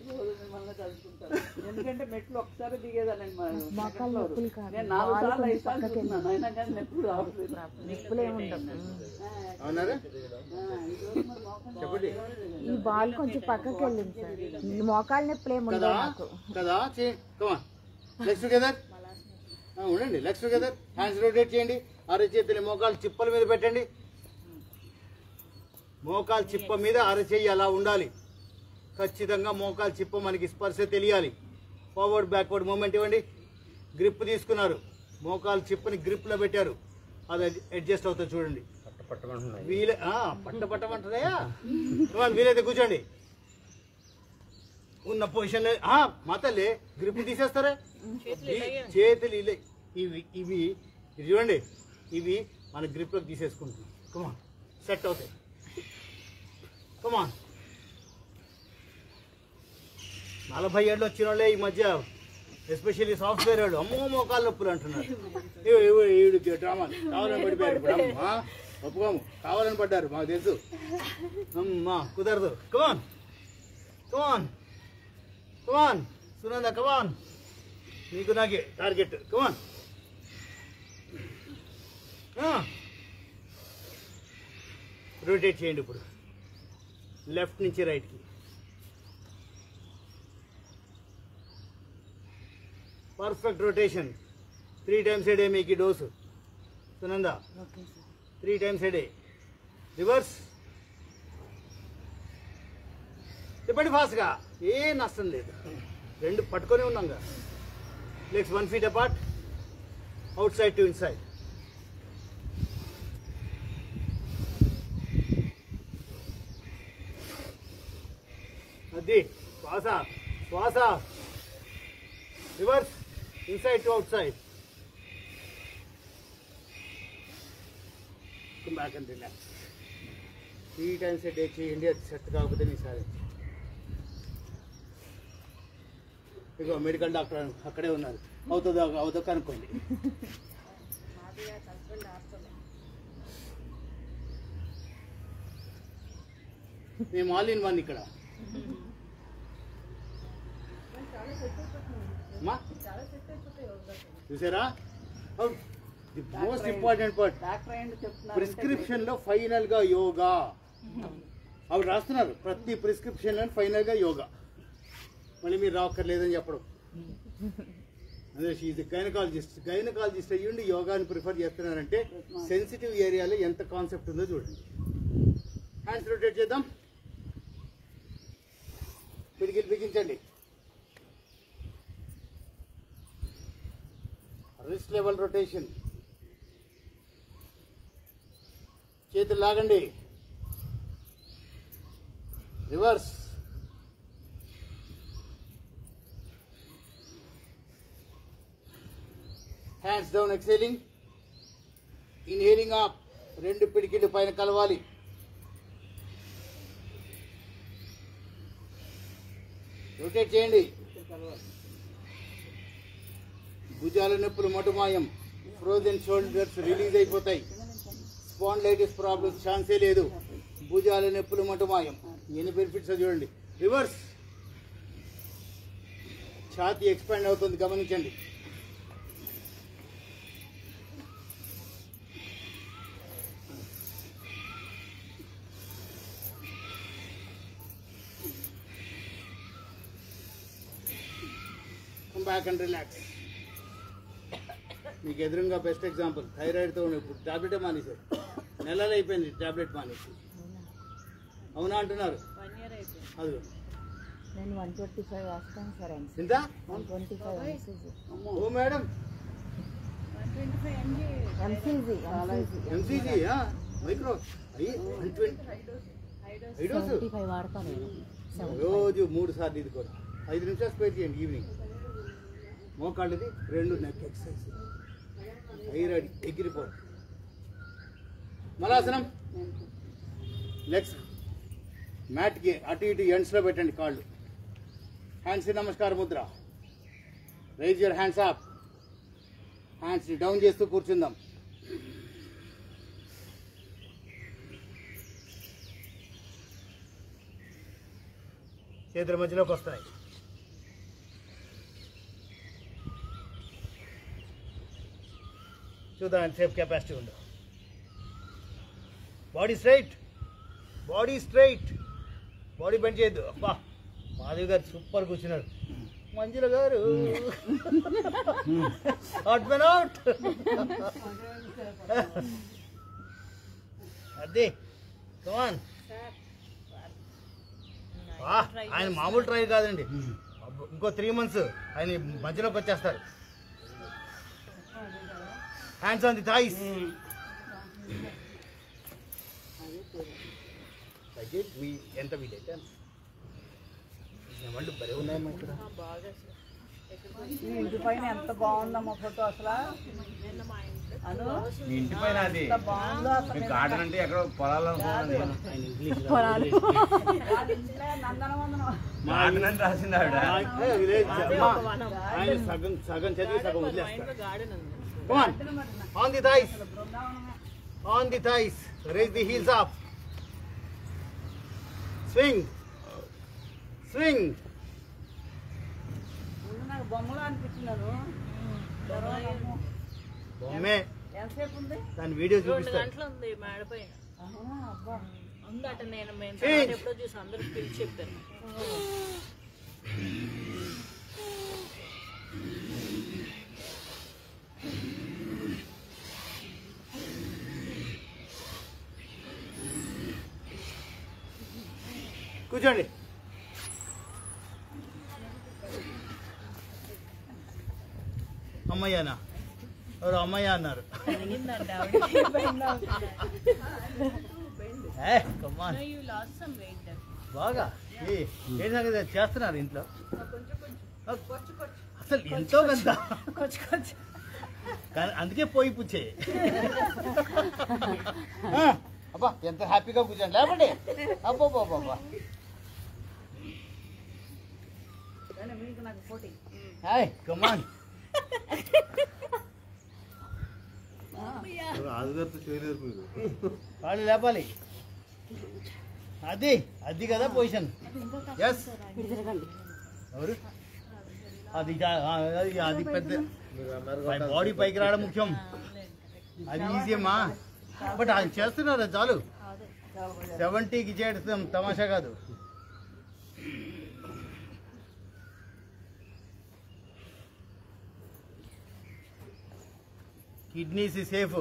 రోజు మిమ్మల్ని తలుచుకుంటాను, ఎందుకంటే మెట్లు ఒకసారి దిగేదానండి. నేను 4 సార్లు 5 సార్లు చూస్తున్నాను, అయినా కానీ నొప్పులు రావట్లేదు. అవునారా? చెప్పండి. ఈ బాల్ కొంచెం పక్కకి వెళ్ళింది సార్. మోకాళ్ళ నొప్పులు ఏముండవు నాకు కదా. లెగ్స్ టుగెదర్ ఉండండి. Legs together. హ్యాండ్స్ రొటేట్ చేయండి. అరచేతులు మోకాలు చిప్పల మీద పెట్టండి. మోకాలు చిప్ప మీద అరచేయి అలా ఉండాలి. ఖచ్చితంగా మోకాలు చిప్ప మనకి స్పర్శ తెలియాలి. ఫార్వర్డ్ బ్యాక్వర్డ్ మూమెంట్ ఇవ్వండి. గ్రిప్ తీసుకున్నారు, మోకాలు చిప్పని గ్రిప్లో పెట్టారు. అది అడ్జస్ట్ అవుతుంది చూడండి. వీలే పట్టమంటున్నాయా? వీలైతే కూర్చోండి. ఉన్న పొజిషన్ మా తల్లి గ్రిప్ తీసేస్తారా? చేతులు ఇలా ఇవి ఇవి ఇది చూడండి, ఇవి మన గ్రిప్లోకి తీసేసుకుంటున్నాం. కమాన్, సెట్ అవుతాయి. కమాన్. 40 ఏళ్ళు వచ్చిన వాళ్ళే ఈ మధ్య, ఎస్పెషల్లీ సాఫ్ట్వేర్ వాళ్ళు, అమ్మో మోకాళ్ళ నొప్పులు అంటున్నారు. డ్రామా కావాలని పడిపోయారు. ఇప్పుడు అమ్మా ఒప్పుకోము, కావాలని పడ్డారు, మాకు తెలుసు. అమ్మా కుదరదు. కమాన్ కమాన్ కమాన్ సునంద, కమాన్. నీకు నాకే టార్గెట్. కమాన్. రొటేట్ చేయండి ఇప్పుడు లెఫ్ట్ నుంచి రైట్కి. Perfect rotation. 3 times a day మీకు dose. Sunanda 3 times a day. Reverse. చెప్పండి ఫాస్ట్గా, ఏ నష్టం లేదు. 2 పట్టుకొని ఉన్నాంగా. Legs 1 feet apart, outside to inside. అది శ్వాస శ్వాస. Reverse, inside to outside. Back and relax. 3 times a day చేయండి. అది సెట్ కాకపోతే ఈసారి ఇగో మెడికల్ డాక్టర్ అక్కడే ఉన్నారు, అవుతుందో అవుతో కనుక్కోండి. మేము ఆల్ ఇన్ వన్ ఇక్కడ. చూసారా? The most important part, prescription లో ఫైనల్ గా యోగా. అవి రాస్తున్నారు ప్రతి ప్రిస్క్రిప్షన్ లో ఫైనల్ గా యోగా. మళ్ళీ మీరు రావక్కర్లేదని చెప్పడం. అదే షీఈ్ గైనకాలజిస్ట్. గైనకాలజిస్ట్ అయ్యుండి యోగాని ప్రిఫర్ చేస్తున్నారంటే సెన్సిటివ్ ఏరియాలో ఎంత కాన్సెప్ట్ ఉందో చూడండి. హ్యాండ్స్ రొటేట్ చేద్దాం. పిడికిలు బిగించండి. Wrist level rotation. చేతులు లాగండి. Reverse. Hands down exhaling. Inhaling up. 2 పిడికిళ్ళు పైన కలవాలి. రొటేట్ చేయండి. భుజాల నొప్పులు మటుమాయం. ఫ్రోజన్ షోల్డర్స్ రిలీజ్ అయిపోతాయి. స్పాండిలైటిస్ ప్రాబ్లమ్స్ ఛాన్సే లేదు. భుజాల నొప్పులు మటుమాయం. ఎన్ని బెనిఫిట్స్ చూడండి. రివర్స్. ఛాతీ ఎక్స్పాండ్ అవుతుంది, గమనించండి. Come back and relax. మీకు ఎదురుగా బెస్ట్ ఎగ్జాంపుల్. థైరాయిడ్తో ఇప్పుడు టాబ్లెటే మానేశారు. నెలలు అయిపోయింది టాబ్లెట్ మానేసి. అవునా అంటున్నారు? 1 year అయిపోయింది. అది నేను 125 వేస్తాను సార్. ఎంత? 125 ఎంసీజీ. ఓ మేడం, 125 mg ఎంసీజీ మైక్రో అయ్యి 120 ఐ డోసు 75 వాడతాను నేను. రోజు 3 సార్లు ఇది కూడా 5 నిమిషాలు స్పేర్ చేయండి. ఈవినింగ్ మోకాళ్ళది 2 నెక్ ఎక్సర్సైజ్. థైరాయిడ్ ఎగిరిపోతుంది. మలాసనం. లెగ్స్ మ్యాట్కి అటు ఇటు ఎండ్స్లో పెట్టండి కాళ్ళు. హ్యాండ్స్ నమస్కార Mudra. Rise your hands up. Hands down చేస్తూ కూర్చుందాం. చేతుల మధ్యలోకి వస్తాయి. చూద్దాం ఎంతసేపు కెపాసిటీ ఉందో. Body straight. Body straight. Body bend చేయొద్దు. అబ్బా, మాధవి గారు సూపర్ కూర్చున్నారు. మంజుల గారు అవుట్ మెన్ అవుట్. అదే కమాన్. ఆయన మామూలు ట్రై కాదండి. ఇంకో 3 months ఆయన మధ్యలోకి వచ్చేస్తారు. Hands on the thighs. ఎంత వీలైతే వాళ్ళు బరే ఉన్నాయమ్మా ఇక్కడ. ఈ ఇంటి పైన ఎంత బాగుందమ్మా ఫోటో అసలు. మీ ఇంటి పైన అది ఎంత బాగుందో అసలు. మీకు గార్డెన్ అంటే ఎక్కడో పొలాలు అనుకున్నది. ఆయన ఇంగ్లీష్ వాళ్ళ ఇంట్లో నందనవందనం. గార్డెన్ అని రాసింది ఆవిడ. ఆయన సగం సగం చదివి సగం వదిలేస్తారు. Come on. On the thighs. On the thighs. Raise the heels up. Swing. Swing. ముందు నాకు బొమ్మలు అనిపించినారు. బొమ్మే. ఎంతసేపు ఉంది? దాని వీడియో 2 చూపిస్తాను. గంటలు ఉంది మేడపైన. అవునా? అబ్బా. ఉందట. మేము Change. ఎప్పుడో చూసి అందరికి పిలిచి చెప్పాను. కూర్చోండి. అమ్మయ్యనా? ఎవరు అమ్మయ్య అన్నారు? అడిగిందంట ఆవిడ. Come on. You lost some weight then. బాగా ఏం సంగతి చేస్తున్నారు ఇంట్లో? అసలు ఎంతో కొంత కానీ అందుకే పోయి పుచ్చే. అబ్బా ఎంత హ్యాపీగా కూర్చోండి. లేకపోతే అబ్బా బాబా. కానీ మీకు నాకు పోటీ. Hi come on. వాళ్ళు లేపాలి. అది అది కదా పొజిషన్. ఎస్. ఎవరు? అది అది పెద్ద బాడీ పైకి రావడం ముఖ్యం. అది ఈజీ అమ్మా. బట్ అది చేస్తున్నారు చాలు. 70కి చేయడం తమాషా కాదు. Kidneys safe.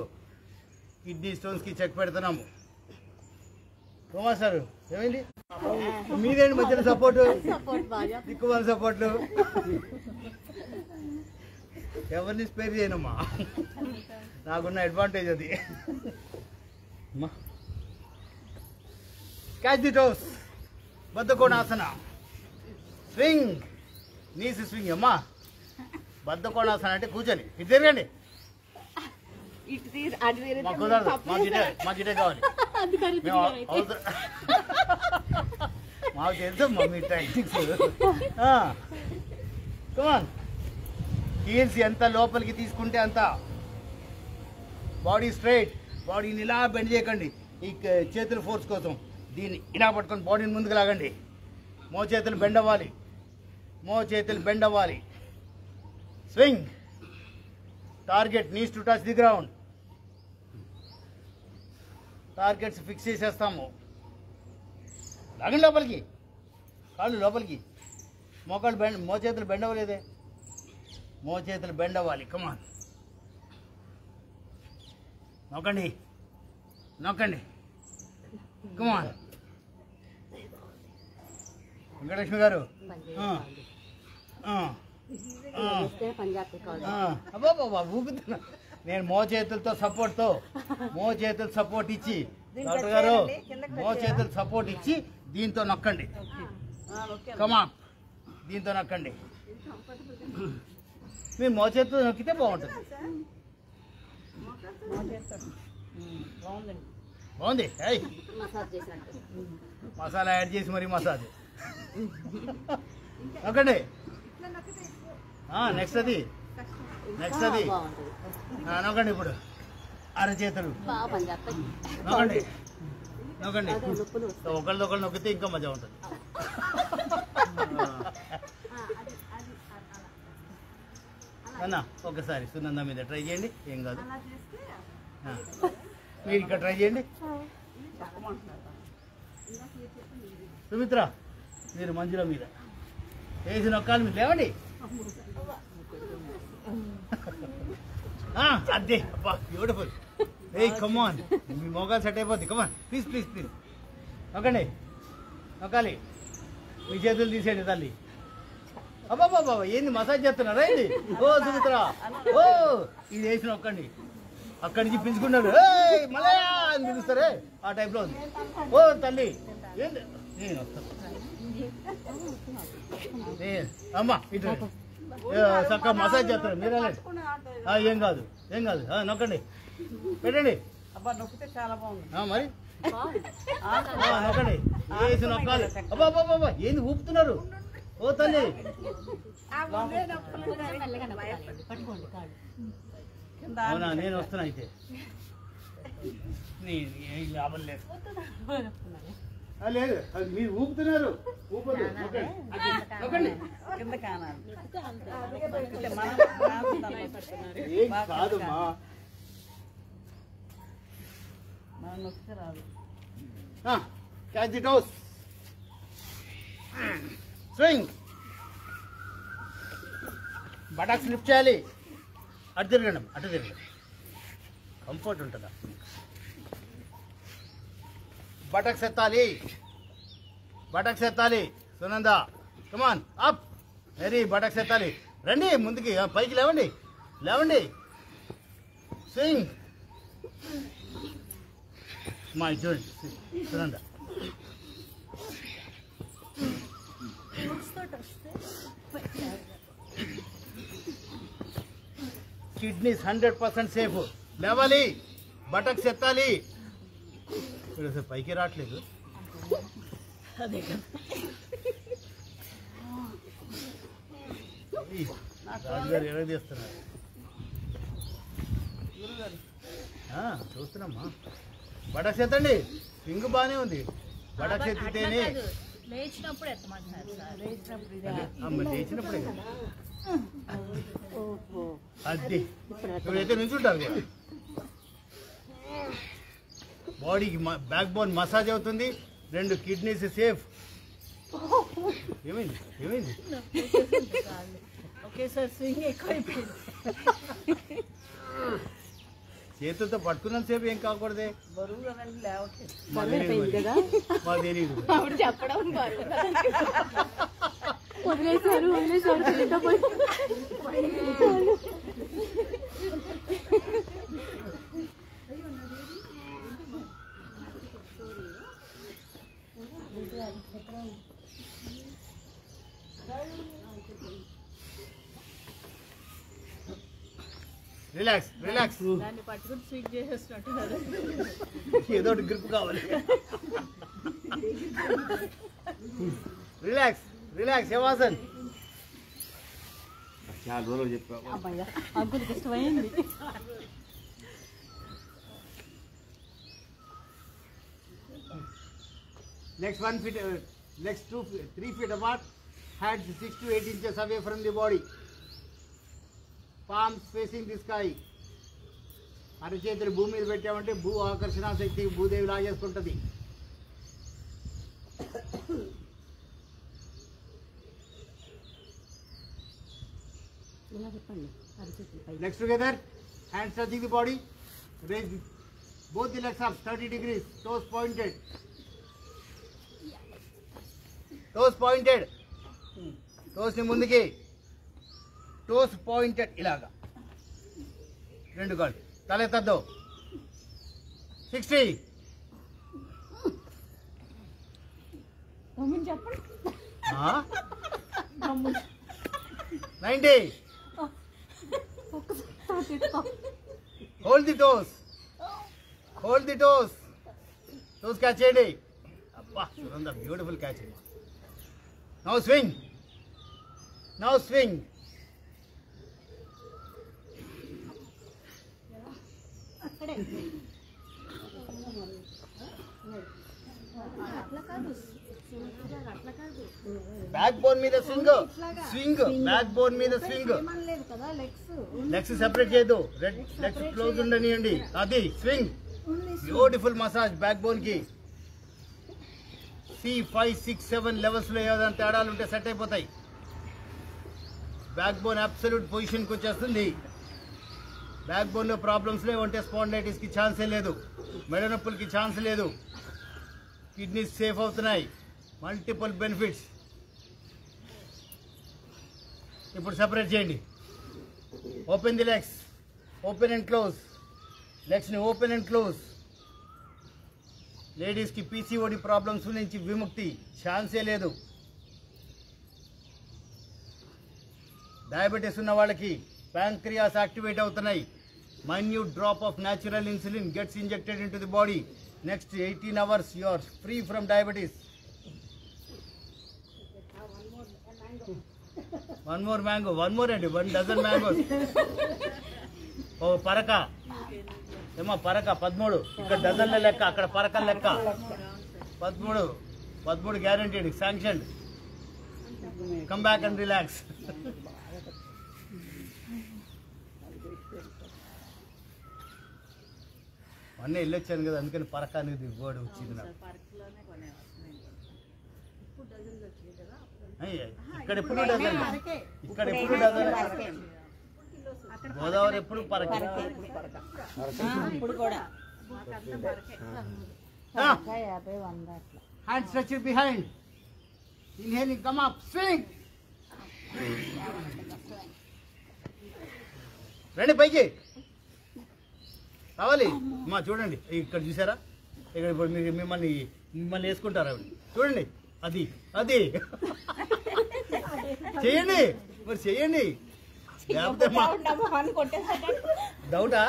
కిడ్నీ స్టోన్స్కి చెక్ పెడుతున్నాము. కుమార్ సార్ ఏమైంది? మీరేంటి మధ్యలో సపోర్టు? దిక్కుమాల సపోర్ట్లు. ఎవరిని స్పేర్ చేయనమ్మా. నాకున్న అడ్వాంటేజ్ అది. Catch the toes. బద్ధకోణాసన. స్వింగ్. నీస్ స్వింగ్ అమ్మా. బద్ధకోణాసన అంటే కూర్చొని ఇటు తిరగండి. ఇటు తీరు అటు తీరు మాకు కుదరదు, మాకు ఇటే కావాలి. మేము అవసరం మాకు తెలుసు మీ టెక్నిక్స్. కమాన్, హీల్స్ ఎంత లోపలికి తీసుకుంటే అంత. బాడీ స్ట్రైట్, బాడీని ఇలా బెండ్ చేయకండి. ఈ చేతుల ఫోర్స్ కోసం దీన్ని ఇలా పట్టుకొని బాడీని ముందుకు లాగండి. చేతులు బెండ్ అవ్వాలి, చేతులు బెండ్ అవ్వాలి. Swing, target needs to touch the ground. Targets fix చేసేస్తాము. లాగండి లోపలికి, కాళ్ళు లోపలికి. మోకాళ్ళు బెండ్, చేతులు బెండ్ అవ్వలేదే. చేతులు బెండ్ అవ్వాలి. కమాన్, నొక్కండి నొక్కండి. కమాన్ వెంకటలక్ష్మి గారు. అబ్బా ఊగుతున్నా నేను. చేతులతో సపోర్ట్తో, చేతులు సపోర్ట్ ఇచ్చి, డాక్టర్ గారు చేతులు సపోర్ట్ ఇచ్చి దీంతో నొక్కండి. కమాన్, దీంతో నొక్కండి. మీరు చేతులతో నొక్కితే బాగుంటుంది. బాగుంది. మసాలా యాడ్ చేసి మరి మసాజ్ నొక్కండి. నెక్స్ట్ అది నొక్కండి. ఇప్పుడు అరచేతులు నొక్కండి నొక్కండి. ఒకళ్ళదొకళ్ళు నొక్కితే ఇంకా మజా ఉంటుంది. అన్న ఒకసారి సునంద మీద ట్రై చేయండి, ఏం కాదు. మీరు ఇక్కడ ట్రై చేయండి. సుమిత్ర మీరు మంజుల మీద వేసి నొక్కాలి. మీరు లేవండి. అదే అబ్బా బ్యూటిఫుల్. ఏ కమాన్, మీ మోగాలు సెట్ అయిపోద్ది. కమాన్ ప్లీజ్ ప్లీజ్ ప్లీజ్ నొక్కండి, నొక్కాలి. మీ చేతులు తీసేయండి తల్లి. అబ్బా బాబా ఏంది మసాజ్ చేస్తున్నారా ఏంది? ఓ సుమిత్ర, ఓ ఇది వేసి నొక్కండి. అక్కడి నుంచి పిలుచుకున్నారు, మలయా అని పిలుస్తారే ఆ టైప్లో ఉంది. ఓ తల్లి ఏంది, నేను వస్తాను. అమ్మా ఇటు చక్కగా మసాజ్ చేస్తారు. మీరు ఏం కాదు ఏం కాదు. నొక్కండి, పెట్టండి. అబ్బా నొక్కితే చాలా బాగుంది. మరి నొక్కండి, వేసి నొక్కాలి. అబ్బా బాబా ఏంది ఊపుతున్నారు? ఓ తల్లి అవునా, నేను వస్తున్నా. అయితే లాభం లేదు. లేదు మీరు ఊపుతున్నారు. ఊపదు, నొక్కండి. కింద కానాలి. ఏం కాదమ్మా, మనం నొక్కితే రాదు. Catch the toes. Swing, buttocks lift చేయాలి. అటు తిరగండి, అటు తిరగండి. కంఫర్ట్ ఉంటుందా? బటక్స్ ఎత్తాలి, బటక్స్ ఎత్తాలి. Sunanda come on up. Very buttocks ఎత్తాలి. రండి ముందుకి, పైకి లేవండి, లేవండి. స్వింగ్. మా చూడండి సునంద. Kidneys 100% safe. లేవాలి, బటక్స్ ఎత్తాలి. పైకి రావట్లేదు. రాజుగారు ఎలా తీస్తున్నారు? చూస్తున్నామ్మా. బటక్స్ ఎత్తండి. పింగు బాగానే ఉంది. బటక్స్ ఎత్తితేనే లేచినప్పుడు ఎత్తమంటున్నారు సార్. లేచినప్పుడే అది ఇప్పుడైతే నుంచుంటారు. బాడీకి బ్యాక్ బోన్ మసాజ్ అవుతుంది. 2 కిడ్నీస్ సేఫ్. ఏమైంది ఏమైంది? ఒకేసారి స్వింగ్ ఎక్కువైపోయింది. చేతులతో పట్టుకున్నంత సేపు ఏం కాకూడదే. బరువు కదండి లేవట్లేదు. మాకు తెలియదు. ఆవిడ చెప్పడం వదిలేశారు రిలాక్స్ రిలాక్స్. దాన్ని పట్టుకుని స్వింగ్ చేసేస్తున్నట్టున్నారు. ఏదో ఒకటి గ్రిప్ కావాలి. Relax relax Shavasan. చాలా రోజులు చెప్పావు. అంకుల్కి ఇష్టమైంది. Next 1 feet, next 3 feet apart, hands 6 to 8 inches away from the body. Palms facing the sky. అరచేతులు భూమి మీద పెట్టామంటే భూ ఆకర్షణ శక్తి Bhudevi లాగేసుకుంటుంది. Legs together, hands touching the body. Raise both the legs up 30 degrees, toes pointed. Toes pointed. టోస్ని ముందుకి, toes pointed ఇలాగా. రెండు కాళ్ళు తల ఎత్తద్దు. 60. చెప్పండి. 90. Hold the toes, hold the toes. Toes catch చేయండి. అబ్బా Sunanda beautiful catch. Now swing. Now swing. Back bone మీద స్వింగ్, స్వింగ్ బ్యాక్ బోన్ మీద స్వింగ్. లెగ్స్ సెపరేట్ చేయదు, లెగ్స్ క్లోజ్ ఉండనియండి. అది swing. Beautiful massage back bone కి. C5, 6, 7 లెవెల్స్లో ఏదైనా తేడాలు ఉంటే సెట్ అయిపోతాయి. బ్యాక్ బోన్ అబ్సల్యూట్ పొజిషన్కి వచ్చేస్తుంది. బ్యాక్ బోన్లో ప్రాబ్లమ్స్లో ఉంటే స్పాండైటిస్కి ఛాన్సే లేదు, మెడ నొప్పులకి ఛాన్స్ లేదు. కిడ్నీస్ సేఫ్ అవుతున్నాయి. Multiple benefits. ఇప్పుడు సెపరేట్ చేయండి. Open the legs, open and close. లెగ్స్ని ఓపెన్ అండ్ క్లోజ్. లేడీస్కి పీసీఓడి ప్రాబ్లమ్స్ నుంచి విముక్తి ఛాన్సే లేదు. డయాబెటీస్ ఉన్న వాళ్ళకి ప్యాంక్రియాస్ యాక్టివేట్ అవుతున్నాయి. Minute drop of natural insulin gets injected in to the body. Next 18 hours you are free from diabetes. One more mango, one more and 1 dozen mangoes. ఓ పరక ఏమో పరక 13. ఇక్కడ డజన్ల లెక్క, అక్కడ పరకల లెక్క. 13 guaranteed, sanction. Come back and relax. అన్నీ వెళ్ళొచ్చాను కదా, అందుకని పరక అనేది వర్డ్ వచ్చింది నాకు. ఇక్కడ ఎప్పుడు డజన్, ఇక్కడ ఎప్పుడు డజన్. గోదావరి ఎప్పుడు పరక. Hand stretch behind. Inhaling, come up, swing. రండి పైకి రావాలి. అమ్మా చూడండి, ఇక్కడ చూసారా, ఇక్కడ ఇప్పుడు మీరు మిమ్మల్ని వేసుకుంటారు ఆవిడ. చూడండి, అది అది చెయ్యండి, మరి చెయ్యండి. డౌటా?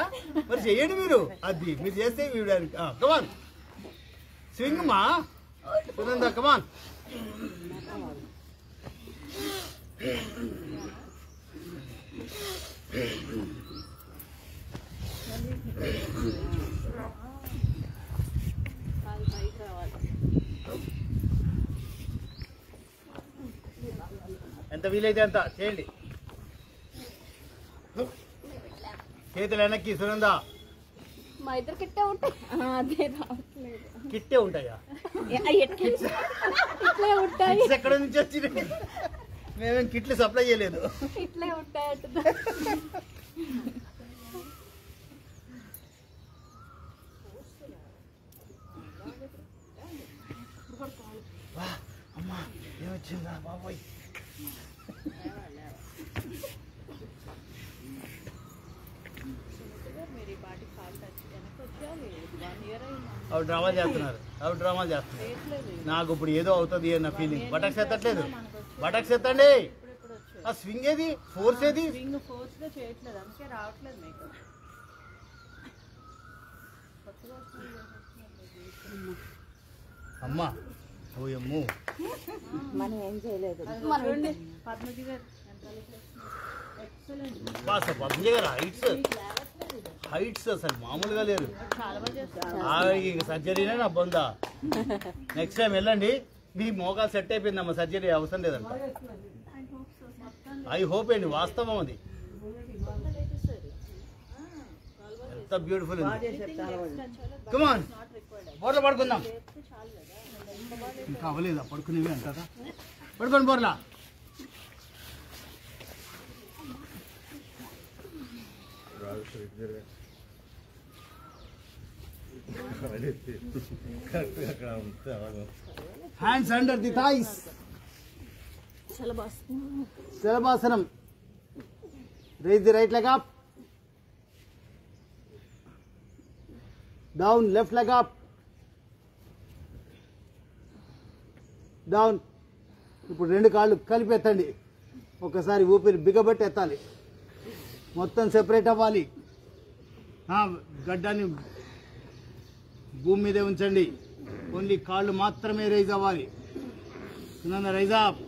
మరి చెయ్యండి మీరు. అది మీరు చేస్తే కమాన్ స్వింగ్ మా సునంద, కమాన్. ఎంత వీలైతే అంత చేయండి. చేతులు వెనక్కి. సునంద, మా ఇద్దరు కిట్టే ఉంటాయి. అదే రావట్లేదు. కిట్టే ఉంటాయా? ఇట్లే ఉంటాయి. ఎక్కడ నుంచి వచ్చినాయి? మేమేం కిట్లు సప్లై చేయలేదు. ఇట్లే ఉంటాయి. అమ్మా ఏమొచ్చిందా బాబోయ్. అవి డ్రామా చేస్తున్నారు, అవి డ్రామా చేస్తున్నారు. నాకు ఇప్పుడు ఏదో అవుతుంది అన్న ఫీలింగ్. బటక్స్ ఎత్తట్లేదు, బటక్స్ ఎత్తండి. ఆ స్వింగ్ ఏది, ఫోర్స్ ఏది? స్వింగ్ ఫోర్స్ గా చేయట్లేదు, అందుకే రావట్లేదు మేకప్. కొత్తగా అమ్మా ఓయమ్మో, మనం ఏం చేయలేదు. చూడండి పద్మజీ గారు ఎక్సలెంట్. పద్మజ గారు హైట్స్ అసలు మామూలుగా లేరు. చాలా బాగా చేస్తారు. సర్జరీనే నా బొందా. నెక్స్ట్ టైం వెళ్ళండి, మీ మోకాలు సెట్ అయిపోయిందమ్మా, సర్జరీ అవసరం లేదంట. ఐ హోప్ అండి, వాస్తవం అది. ఎంత బ్యూటిఫుల్ ఉంది. కమాన్ బోర్లా పడుకుందాం. ఇంకా అవ్వలేదా పడుకునేవి అంటారా? పడుకోండి బోర్లా. Hands under the thighs. Shalabhasana. Raise the right leg up, down left leg up, down. ఇప్పుడు రెండు కాళ్ళు కలిపి ఎత్తండి. ఒకసారి ఊపిరి బిగబట్టి ఎత్తాలి, మొత్తం సెపరేట్ అవ్వాలి. గడ్డాన్ని భూమి మీదే ఉంచండి, ఓన్లీ కాళ్ళు మాత్రమే రైజ్ అవ్వాలి. Raise up,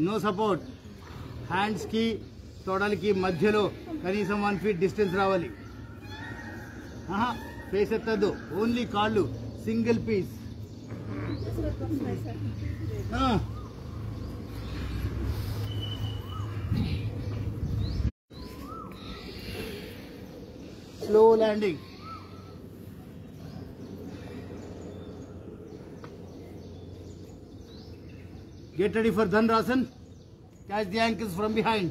no support. హ్యాండ్స్కి తొడలకి మధ్యలో కనీసం 1 feet డిస్టెన్స్ రావాలి. ఫేస్ ఎత్తద్దు, ఓన్లీ కాళ్ళు, single piece. Slow landing. Get ready for Dhanrasan. Catch the ankles from behind.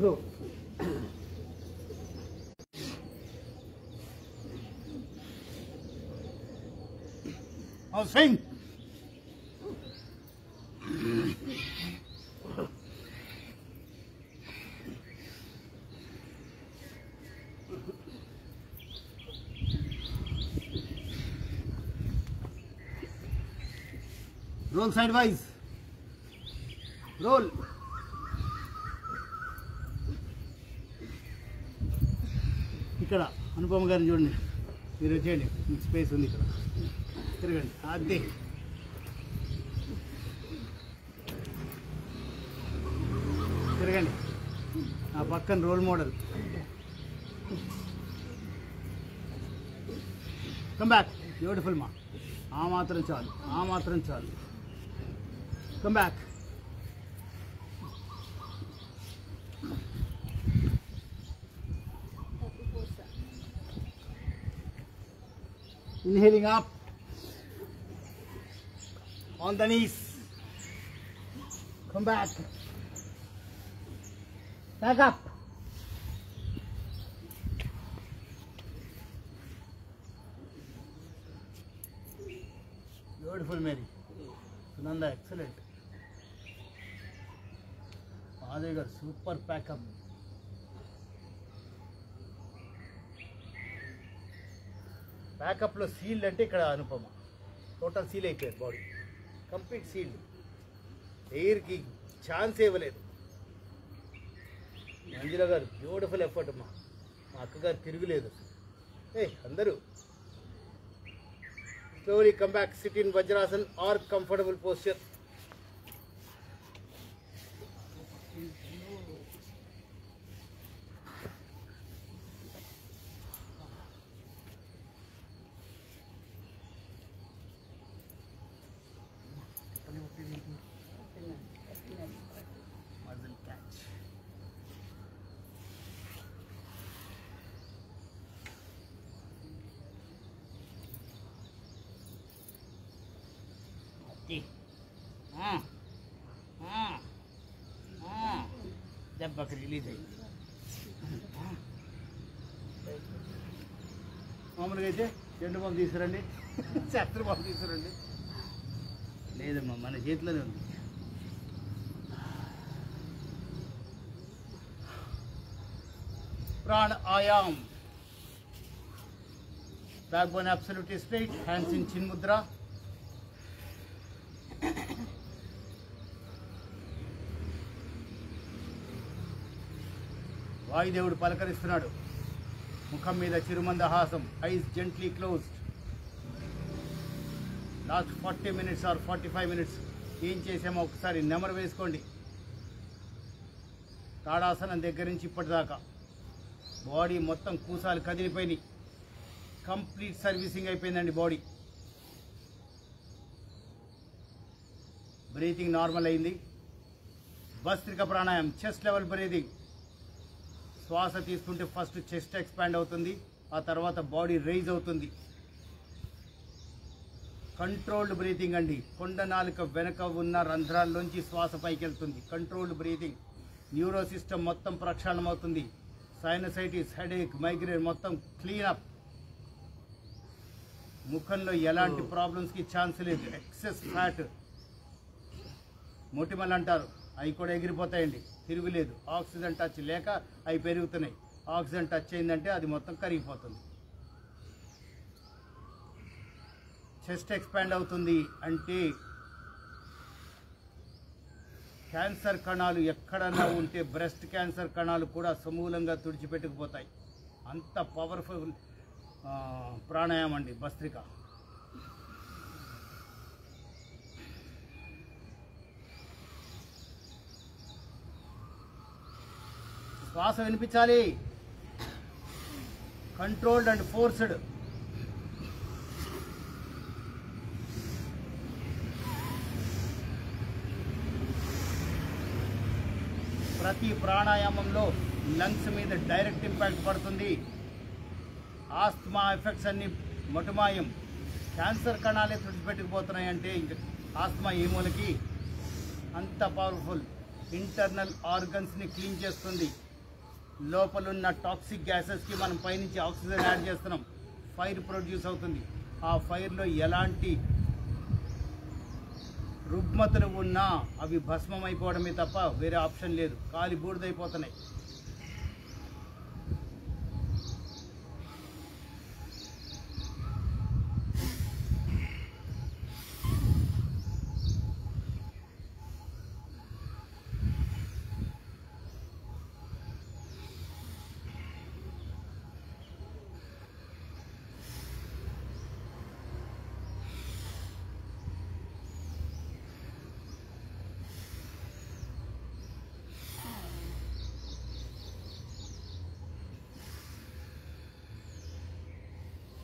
Go. Now swing. Roll sidewise. Roll. ఇక్కడ అనుపమ గారిని చూడండి, మీరు వచ్చేయండి, మీకు స్పేస్ ఉంది ఇక్కడ. తిరగండి, అదే తిరగండి. ఆ పక్కన role model. Come back. Beautiful మా. ఆ మాత్రం చాలు, ఆ మాత్రం చాలు. Come back. Inhaling up. On the knees. Come back. Back up. Beautiful, Mary. Sunanda, excellent. Mahadev garu, super pack up. Pack up lo sealed ante ikkada Anupama. Total seal అయిపోయింది body. Complete sealed. ఎయిర్కి chance ఇవ్వలేదు. మంజుల గారు beautiful effort అమ్మా. మా అక్కగారు తిరుగులేదు. అందరూ slowly come back, sit in Vajrasan or comfortable posture. Muzzle catch. దెబ్బకి రిలీజ్ అయింది. మామూలుగా అయితే చెండు బాంబు తీసుకురండి, శస్త్ర బాంబు తీసుకురండి. లేదమ్మా, మన చేతిలోనే ఉంది. Pranayama. Backbone absolutely straight, hands in chin mudra. వాయుదేవుడు పలకరిస్తున్నాడు. ముఖం మీద చిరుమందహాసం, eyes gently closed. Last 40 minutes or 45 minutes ఏం చేసామో ఒకసారి నెమరు వేసుకోండి. తాడాసనం దగ్గర నుంచి ఇప్పటిదాకా బాడీ మొత్తం కూసాలు కదిలిపోయినాయి. కంప్లీట్ సర్వీసింగ్ అయిపోయిందండి బాడీ. బ్రీతింగ్ నార్మల్ అయింది. భస్త్రిక ప్రాణాయామం, చెస్ట్ లెవెల్ బ్రీతింగ్. శ్వాస తీసుకుంటే ఫస్ట్ చెస్ట్ ఎక్స్పాండ్ అవుతుంది, ఆ తర్వాత బాడీ రైజ్ అవుతుంది. కంట్రోల్డ్ బ్రీతింగ్ అండి. కొండ నాలుక వెనక ఉన్న రంధ్రాల్లోంచి శ్వాస పైకి వెళ్తుంది. Controlled breathing. న్యూరో సిస్టమ్ మొత్తం ప్రక్షాళన అవుతుంది. సైనసైటిస్, హెడేక్, మైగ్రేన్ మొత్తం క్లీన్ అప్. ముఖంలో ఎలాంటి ప్రాబ్లమ్స్కి ఛాన్స్ లేదు. ఎక్సెస్ ఫ్యాట్, మొటిమలు అంటారు, అవి కూడా ఎగిరిపోతాయండి, తిరుగులేదు. ఆక్సిజన్ టచ్ లేక అవి పెరుగుతున్నాయి. ఆక్సిజన్ టచ్ అయిందంటే అది మొత్తం కరిగిపోతుంది. చెస్ట్ ఎక్స్పాండ్ అవుతుంది అంటే క్యాన్సర్ కణాలు ఎక్కడన్నా ఉంటే బ్రెస్ట్ క్యాన్సర్ కణాలు కూడా సమూలంగా తుడిచిపెట్టుకుపోతాయి. అంత పవర్ఫుల్ ప్రాణాయామం అండి భస్త్రిక. శ్వాస వినిపించాలి. Controlled and forced. ప్రతి ప్రాణాయామంలో లంగ్స్ మీద డైరెక్ట్ ఇంపాక్ట్ పడుతుంది. ఆస్తమా ఎఫెక్ట్స్ అన్ని మొటమాయం. క్యాన్సర్ కణాలే తుడిచిపెట్టుకుపోతున్నాయి అంటే ఇంక ఆస్తమా ఏ మూలకి. అంత పవర్ఫుల్. ఇంటర్నల్ ఆర్గన్స్ని క్లీన్ చేస్తుంది. లోపలున్న టాక్సిక్ గ్యాసెస్కి మనం పైనుంచి ఆక్సిజన్ యాడ్ చేస్తున్నాం. ఫైర్ ప్రొడ్యూస్ అవుతుంది. ఆ ఫైర్లో ఎలాంటి రుగ్మతలు ఉన్నా అవి భస్మం అయిపోవడమే తప్ప వేరే ఆప్షన్ లేదు. కాలి బూడిదైపోతున్నాయి.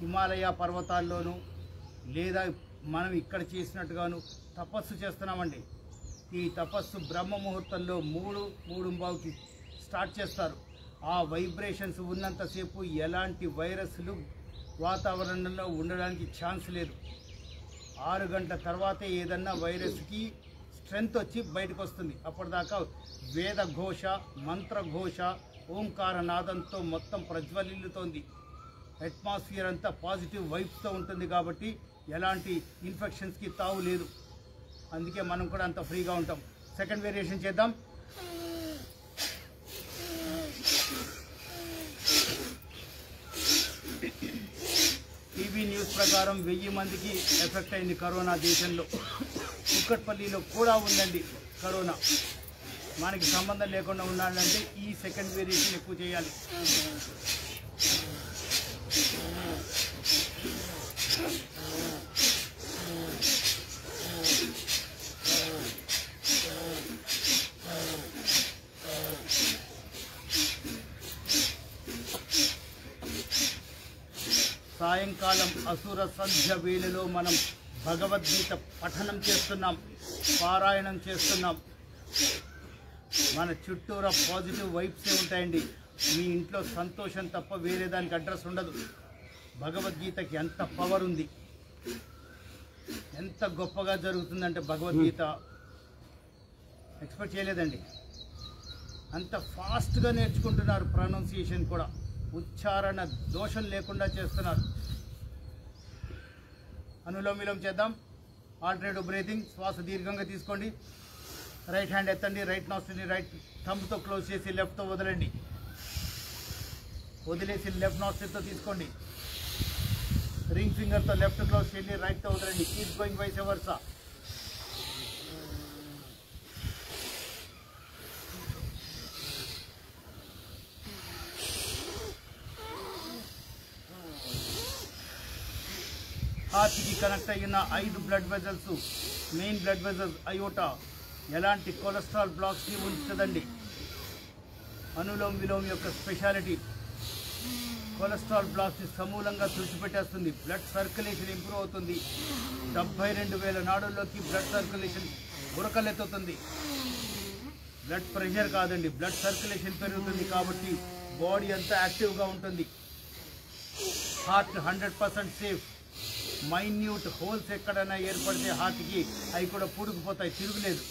హిమాలయ పర్వతాల్లోనూ లేదా మనం ఇక్కడ చేసినట్టుగాను తపస్సు చేస్తున్నామండి. ఈ తపస్సు బ్రహ్మ ముహూర్తంలో 3:3:15కి స్టార్ట్ చేస్తారు. ఆ వైబ్రేషన్స్ ఉన్నంతసేపు ఎలాంటి వైరస్లు వాతావరణంలో ఉండడానికి ఛాన్స్ లేదు. 6 గంటల తర్వాతే ఏదన్నా వైరస్కి స్ట్రెంగ్త్ వచ్చి బయటకు వస్తుంది. అప్పటిదాకా వేద ఘోష, మంత్రఘోష, ఓంకార నాదంతో మొత్తం ప్రజ్వలిల్లుతోంది. అట్మాస్ఫియర్ అంతా పాజిటివ్ వైబ్స్తో ఉంటుంది కాబట్టి ఎలాంటి ఇన్ఫెక్షన్స్కి తావు లేదు. అందుకే మనం కూడా అంత ఫ్రీగా ఉంటాం. సెకండ్ వేరియేషన్ చేద్దాం. టీవీ న్యూస్ ప్రకారం 1000 మందికి ఎఫెక్ట్ అయింది కరోనా దేశంలో. కుక్కట్పల్లిలో కూడా ఉందండి కరోనా. మనకి సంబంధం లేకుండా ఉండాలంటే ఈ సెకండ్ వేరియేషన్ ఎక్కువ చేయాలి. సాయంకాలం అసుర సంధ్య వేళలో మనం భగవద్గీత పఠనం చేస్తున్నాం, పారాయణం చేస్తున్నాం. మన చుట్టూరా పాజిటివ్ వైబ్సే ఉంటాయండి. మీ ఇంట్లో సంతోషం తప్ప వేరే దానికి అడ్రస్ ఉండదు. భగవద్గీతకి ఎంత పవర్ ఉంది, ఎంత గొప్పగా జరుగుతుందంటే భగవద్గీత ఎక్స్పెక్ట్ చేయలేదండి. అంత ఫాస్ట్గా నేర్చుకుంటున్నారు. ప్రొనౌన్సియేషన్ కూడా ఉచ్చారణ దోషం లేకుండా చేస్తున్నారు. అనులోమిలం చేద్దాం. Alternative breathing. శ్వాస దీర్ఘంగా తీసుకోండి. రైట్ హ్యాండ్ ఎత్తండి. రైట్ నాస్ట్రిల్ని రైట్ థంబ్తో క్లోజ్ చేసి లెఫ్ట్తో వదలండి. వదిలేసి లెఫ్ట్ నాస్ట్రిల్తో తీసుకోండి. రింగ్ ఫింగర్తో లెఫ్ట్ క్లోజ్ చేయండి, రైట్తో వదలండి. Keep going vice versa. హార్ట్కి కనెక్ట్ అయిన 5 blood vessels, main blood vessels aorta ఎలాంటి కొలెస్ట్రాల్ బ్లాక్స్ని ఉంచదండి. అనులోమ్ విలోమ్ యొక్క స్పెషాలిటీ కొలెస్ట్రాల్ బ్లాక్స్ని సమూలంగా తుడిచిపెట్టేస్తుంది. బ్లడ్ సర్క్యులేషన్ ఇంప్రూవ్ అవుతుంది. 72,000 నాడుల్లోకి బ్లడ్ సర్క్యులేషన్ ఉరకలెత్తుతుంది. బ్లడ్ ప్రెషర్ కాదండి, బ్లడ్ సర్క్యులేషన్ పెరుగుతుంది. కాబట్టి బాడీ అంతా యాక్టివ్గా ఉంటుంది. Heart 100% safe. మైన్యూట్ హోల్స్ ఎక్కడైనా ఏర్పడితే హార్ట్కి అవి కూడా పూడుకుపోతాయి, తిరుగులేదు.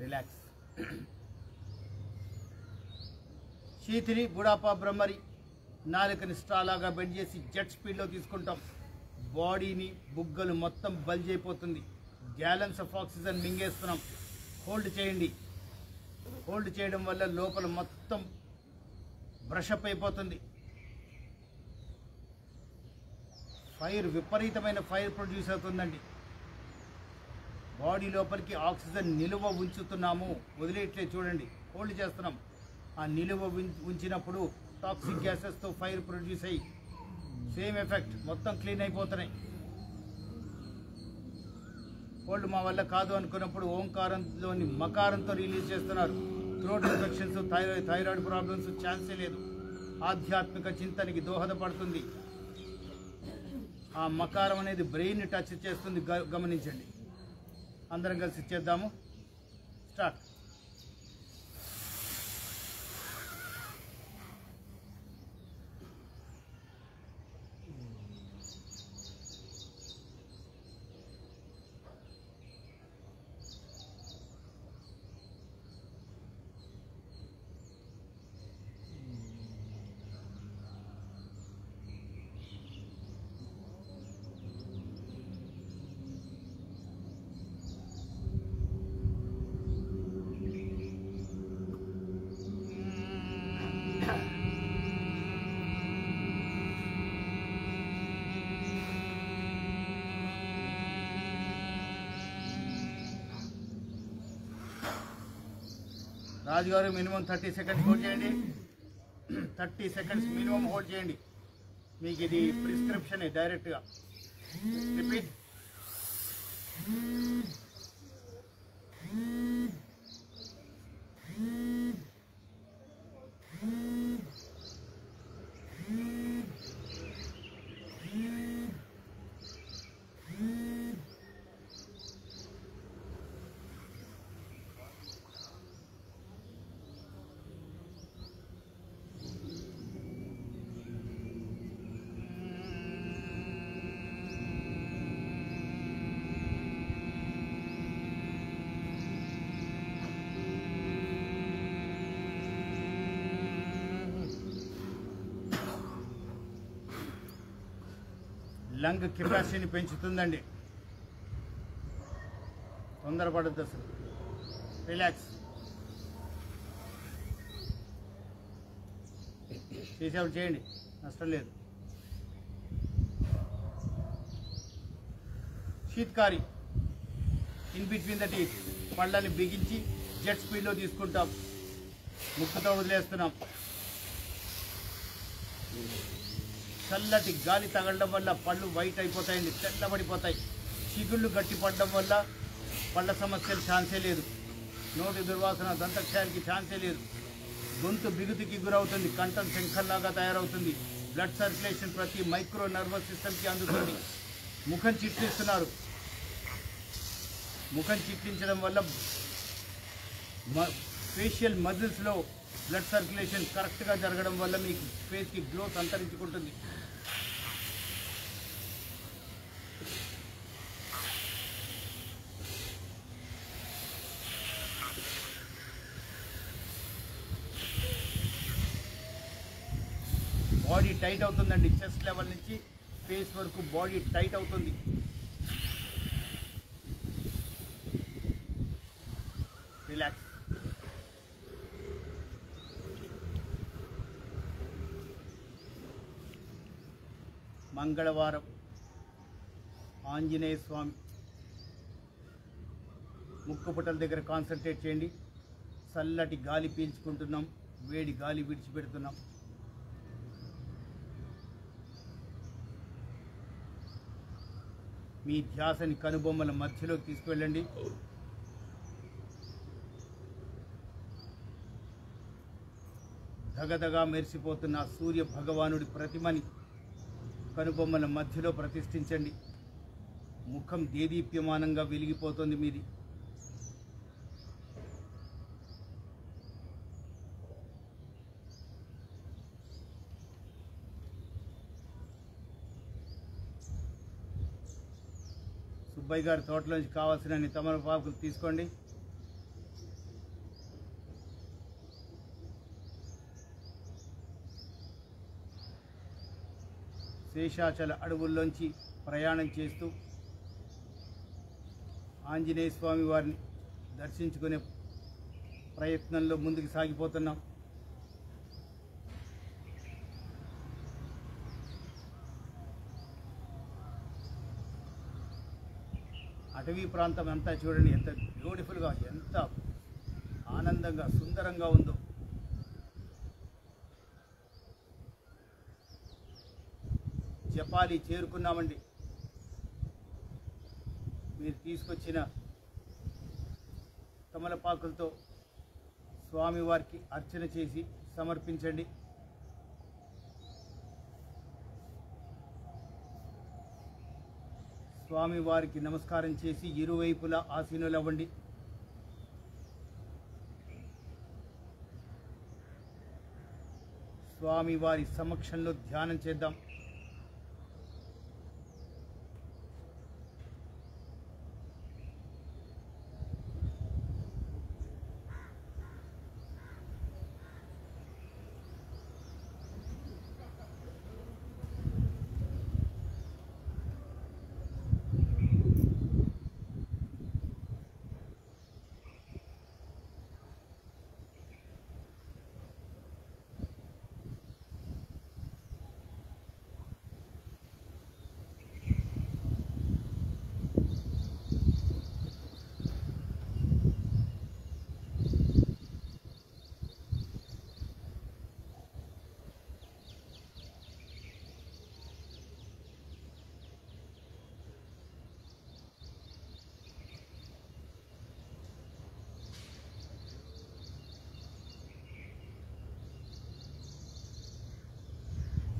రిలాక్స్. శీతిని బుడాపా బ్రహ్మరి నాలుకని స్ట్రాలాగా బెండ్ చేసి జెట్ స్పీడ్లో తీసుకుంటాం. బాడీని బుగ్గలు మొత్తం బల్జ్ అయిపోతుంది. గ్యాలన్స్ ఆఫ్ ఆక్సిజన్ మింగేస్తున్నాం. హోల్డ్ చేయండి. హోల్డ్ చేయడం వల్ల లోపల మొత్తం బ్రషప్ అయిపోతుంది. ఫైర్, విపరీతమైన ఫైర్ ప్రొడ్యూస్ అవుతుందండి. బాడీ లోపలికి ఆక్సిజన్ నిలువ ఉంచుతున్నాము, వదిలేట్లే చూడండి. హోల్డ్ చేస్తున్నాం. ఆ నిలువ ఉంచినప్పుడు టాక్సిక్ గ్యాసెస్తో ఫైర్ ప్రొడ్యూస్ అయ్యి సేమ్ ఎఫెక్ట్, మొత్తం క్లీన్ అయిపోతున్నాయి. హోల్డ్ మా వల్ల కాదు అనుకున్నప్పుడు ఓంకారంలోని మకారంతో రిలీజ్ చేస్తున్నారు. థ్రోట్ ఇన్ఫెక్షన్స్, థైరాయిడ్ ప్రాబ్లమ్స్ ఛాన్సే లేదు. ఆధ్యాత్మిక చింతనకి దోహదపడుతుంది. ఆ మకారం అనేది బ్రెయిన్ని టచ్ చేస్తుంది, గమనించండి. అందరం కలిసి చేద్దాము. స్టార్ట్. రాజు గారు మినిమం 30 సెకండ్స్ హోల్డ్ చేయండి. 30 సెకండ్స్ మినిమం హోల్డ్ చేయండి. మీకు ఇది ప్రిస్క్రిప్షన్ డైరెక్ట్గా. రిపీట్. లంగ్ కెపాసిటీని పెంచుతుందండి. తొందరపడద్దు అసలు. రిలాక్స్. చేసేవాళ్ళు చేయండి, నష్టం లేదు. శీత్కారి ఇన్ బిట్వీన్ ద టీత్, పళ్ళని బిగించి జెట్ స్పీడ్లో తీసుకుంటాం. ముక్కుతో వదిలేస్తున్నాం. చల్లటి గాలి తగలడం వల్ల పళ్ళు వైట్ అయిపోతాయండి, తెల్లబడిపోతాయి. చిగుళ్ళు గట్టి పడడం వల్ల పళ్ళ సమస్యలు ఛాన్సే లేదు. నోటి దుర్వాసన, దంతక్షయానికి ఛాన్సే లేదు. గొంతు బిగుతుకి గురవుతుంది. కంఠం శంఖంలాగా తయారవుతుంది. బ్లడ్ సర్క్యులేషన్ ప్రతి మైక్రో నర్వస్ సిస్టమ్కి అందుతుంది. ముఖం చిట్లిస్తున్నారు. ముఖం చిట్లించడం వల్ల ఫేషియల్ మజిల్స్లో బ్లడ్ సర్క్యులేషన్ కరెక్ట్గా జరగడం వల్ల మీకు ఫేస్కి గ్లోత్ అంతరించుకుంటుంది. బాడీ టైట్ అవుతుందండి. చెస్ట్ లెవెల్ నుంచి ఫేస్ వరకు బాడీ టైట్ అవుతుంది. మంగళవారం ఆంజనేయ స్వామి ముక్కుపుటల దగ్గర కాన్సన్ట్రేట్ చేయండి. చల్లటి గాలి పీల్చుకుంటున్నాం, వేడి గాలి విడిచిపెడుతున్నాం. మీ ధ్యాసని కనుబొమ్మల మధ్యలోకి తీసుకువెళ్ళండి. ధగధగా మెరిసిపోతున్న సూర్య భగవానుడి ప్రతిమని కనుబొమ్మల మధ్యలో ప్రతిష్ఠించండి. ముఖం దేదీప్యమానంగా వెలిగిపోతుంది మీది. సుబ్బయ్య గారి తోటలోంచి కావాల్సిన తమలపాకులు తీసుకోండి. శేషాచల అడవుల్లోంచి ప్రయాణం చేస్తూ ఆంజనేయ స్వామి వారిని దర్శించుకునే ప్రయత్నంలో ముందుకు సాగిపోతున్నాం. అటవీ ప్రాంతం అంతా చూడండి, ఎంత బ్యూటిఫుల్గా, ఎంత ఆనందంగా సుందరంగా ఉందో. జపాలి చేరుకున్నామండి. మీరు తీసుకొచ్చిన తమలపాకులతో స్వామివారికి అర్చన చేసి సమర్పించండి. స్వామివారికి నమస్కారం చేసి ఇరువైపులా ఆసీనులవ్వండి. స్వామివారి సమక్షంలో ధ్యానం చేద్దాం.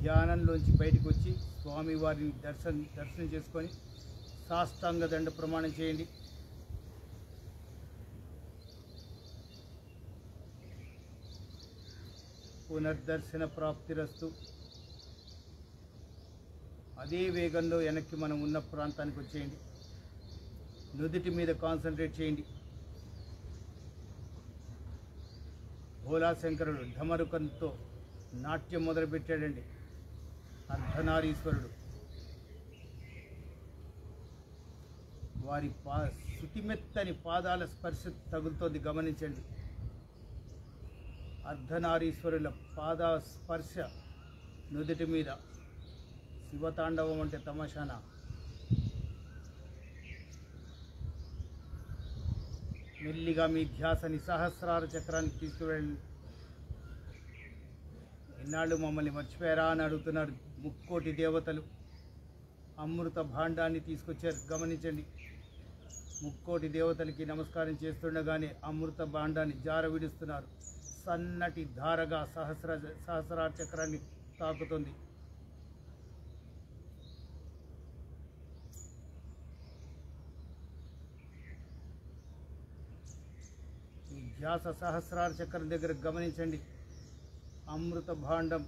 ధ్యానంలోంచి బయటకు వచ్చి స్వామివారిని దర్శనం చేసుకొని సాష్టాంగ దండ ప్రమాణం చేయండి. పునర్దర్శన ప్రాప్తిరస్తు. అదే వేగంలో వెనక్కి మనం ఉన్న ప్రాంతానికి వచ్చేయండి. నుదుటి మీద కాన్సన్ట్రేట్ చేయండి. భోలాశంకరుడు ఢమరుకంతో నాట్యం మొదలుపెట్టాడండి. అర్ధనారీశ్వరుడు వారి శుతిమెత్తని పాదాల స్పర్శ తగులుతోంది, గమనించండి. అర్ధనారీశ్వరుల పాద స్పర్శ నుదుటి మీద. శివతాండవం అంటే తమాషానా? మెల్లిగా మీ ధ్యాసని సహస్రార చక్రానికి తీసుకువెళ్ళండి. ఇన్నాళ్ళు మమ్మల్ని మర్చిపోయారా అని అడుగుతున్నారు ముక్కోటి దేవతలు. అమృత భాండాన్ని తీసుకొచ్చారు, గమనించండి. ముక్కోటి దేవతలకి నమస్కారం చేస్తుండగానే అమృత భాండాన్ని జార విడుస్తున్నారు. సన్నటి ధారగా సహస్రార చక్రాన్ని తాకుతుంది. ఈ ధ్యాస సహస్రార చక్రం దగ్గర గమనించండి. అమృత భాండం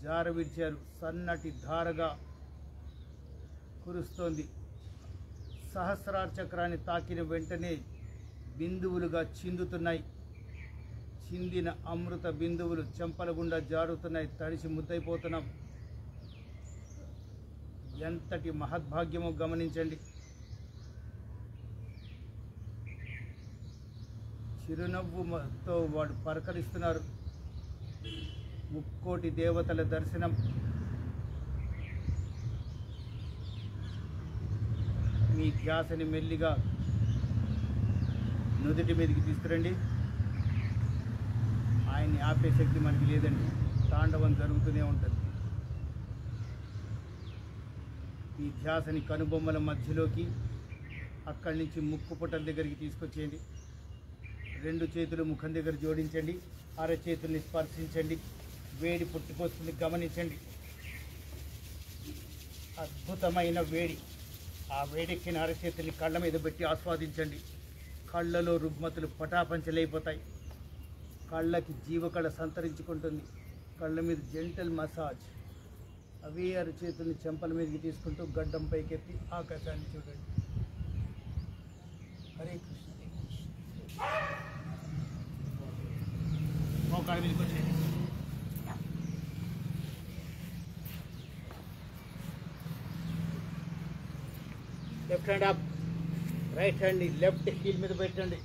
జార విడిచారు, సన్నటి ధారగా కురుస్తోంది. సహస్రార చక్రాన్ని తాకిన వెంటనే బిందువులుగా చిందుతున్నాయి. చిందిన అమృత బిందువులు చెంపల గుండా జారుతున్నాయి. తడిసి ముద్దైపోతున్నాం. ఎంతటి మహద్భాగ్యమో గమనించండి. చిరునవ్వుతో వాడు పరకరిస్తున్నారు. ముక్కోటి దేవతల దర్శనం మీ ధ్యాసని మెల్లిగా నుదుటి మీదకి తీసుకురండి. ఆయన్ని ఆపే శక్తి మనకి లేదండి. తాండవం జరుగుతూనే ఉంటుంది. ఈ ధ్యాసని కనుబొమ్మల మధ్యలోకి, అక్కడి నుంచి ముక్కు పుటల దగ్గరికి తీసుకొచ్చేయండి. 2 చేతులు ముఖం దగ్గర జోడించండి. అరచేతుల్ని స్పర్శించండి. వేడి పుట్టుకొస్తుంది, గమనించండి. అద్భుతమైన వేడి. ఆ వేడెక్కిన అరచేతుల్ని కళ్ళ మీద పెట్టి ఆస్వాదించండి. కళ్ళలో రుగ్మతులు పటాపంచలైపోతాయి. కళ్ళకి జీవకళ సంతరించుకుంటుంది. కళ్ళ మీద జెంటల్ మసాజ్. అవే అరచేతుల్ని చెంపల మీదకి తీసుకుంటూ గడ్డం పైకెత్తి ఆకాశాన్ని చూడండి. హరే కృష్ణ. మోకాళ్ళ మీదకి వచ్చేయండి. Left hand up, right hand left heel మీద పెట్టండి.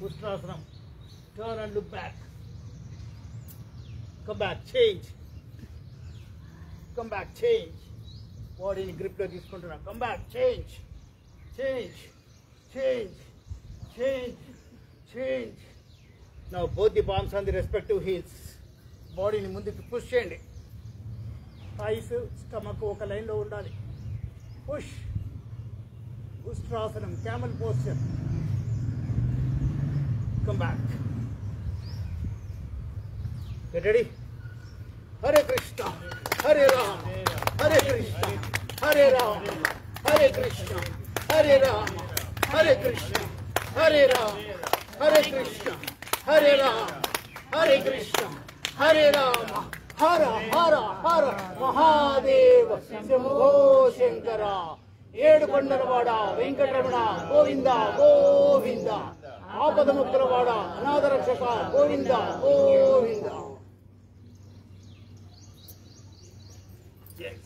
Ushtrasana. Turn and look back. Come back, change. Come back, change. బాడీని గ్రిప్లో తీసుకుంటున్నాం. Come back, change, change, change, change, change. Now both the palms on the respective heels. బాడీని ముందుకు push చేయండి. Thighs, stomach ఒక లైన్లో ఉండాలి. Push. Ushtrasana, camel posture. Come back. Get ready. Hare Krishna, Hare Rama, Hare Krishna, Hare Rama, Hare Krishna, Hare Rama, Hare Krishna, Hare Rama, Hare Krishna, Hare Rama, Hare Krishna, Hare Rama. హర హర హర మహాదేవ శంభో శంకర. ఏడుకొండలవాడ Venkataramana Govinda Govinda. ఆపదముక్తులవాడ అనాథరక్షక Govinda Govinda. Yes.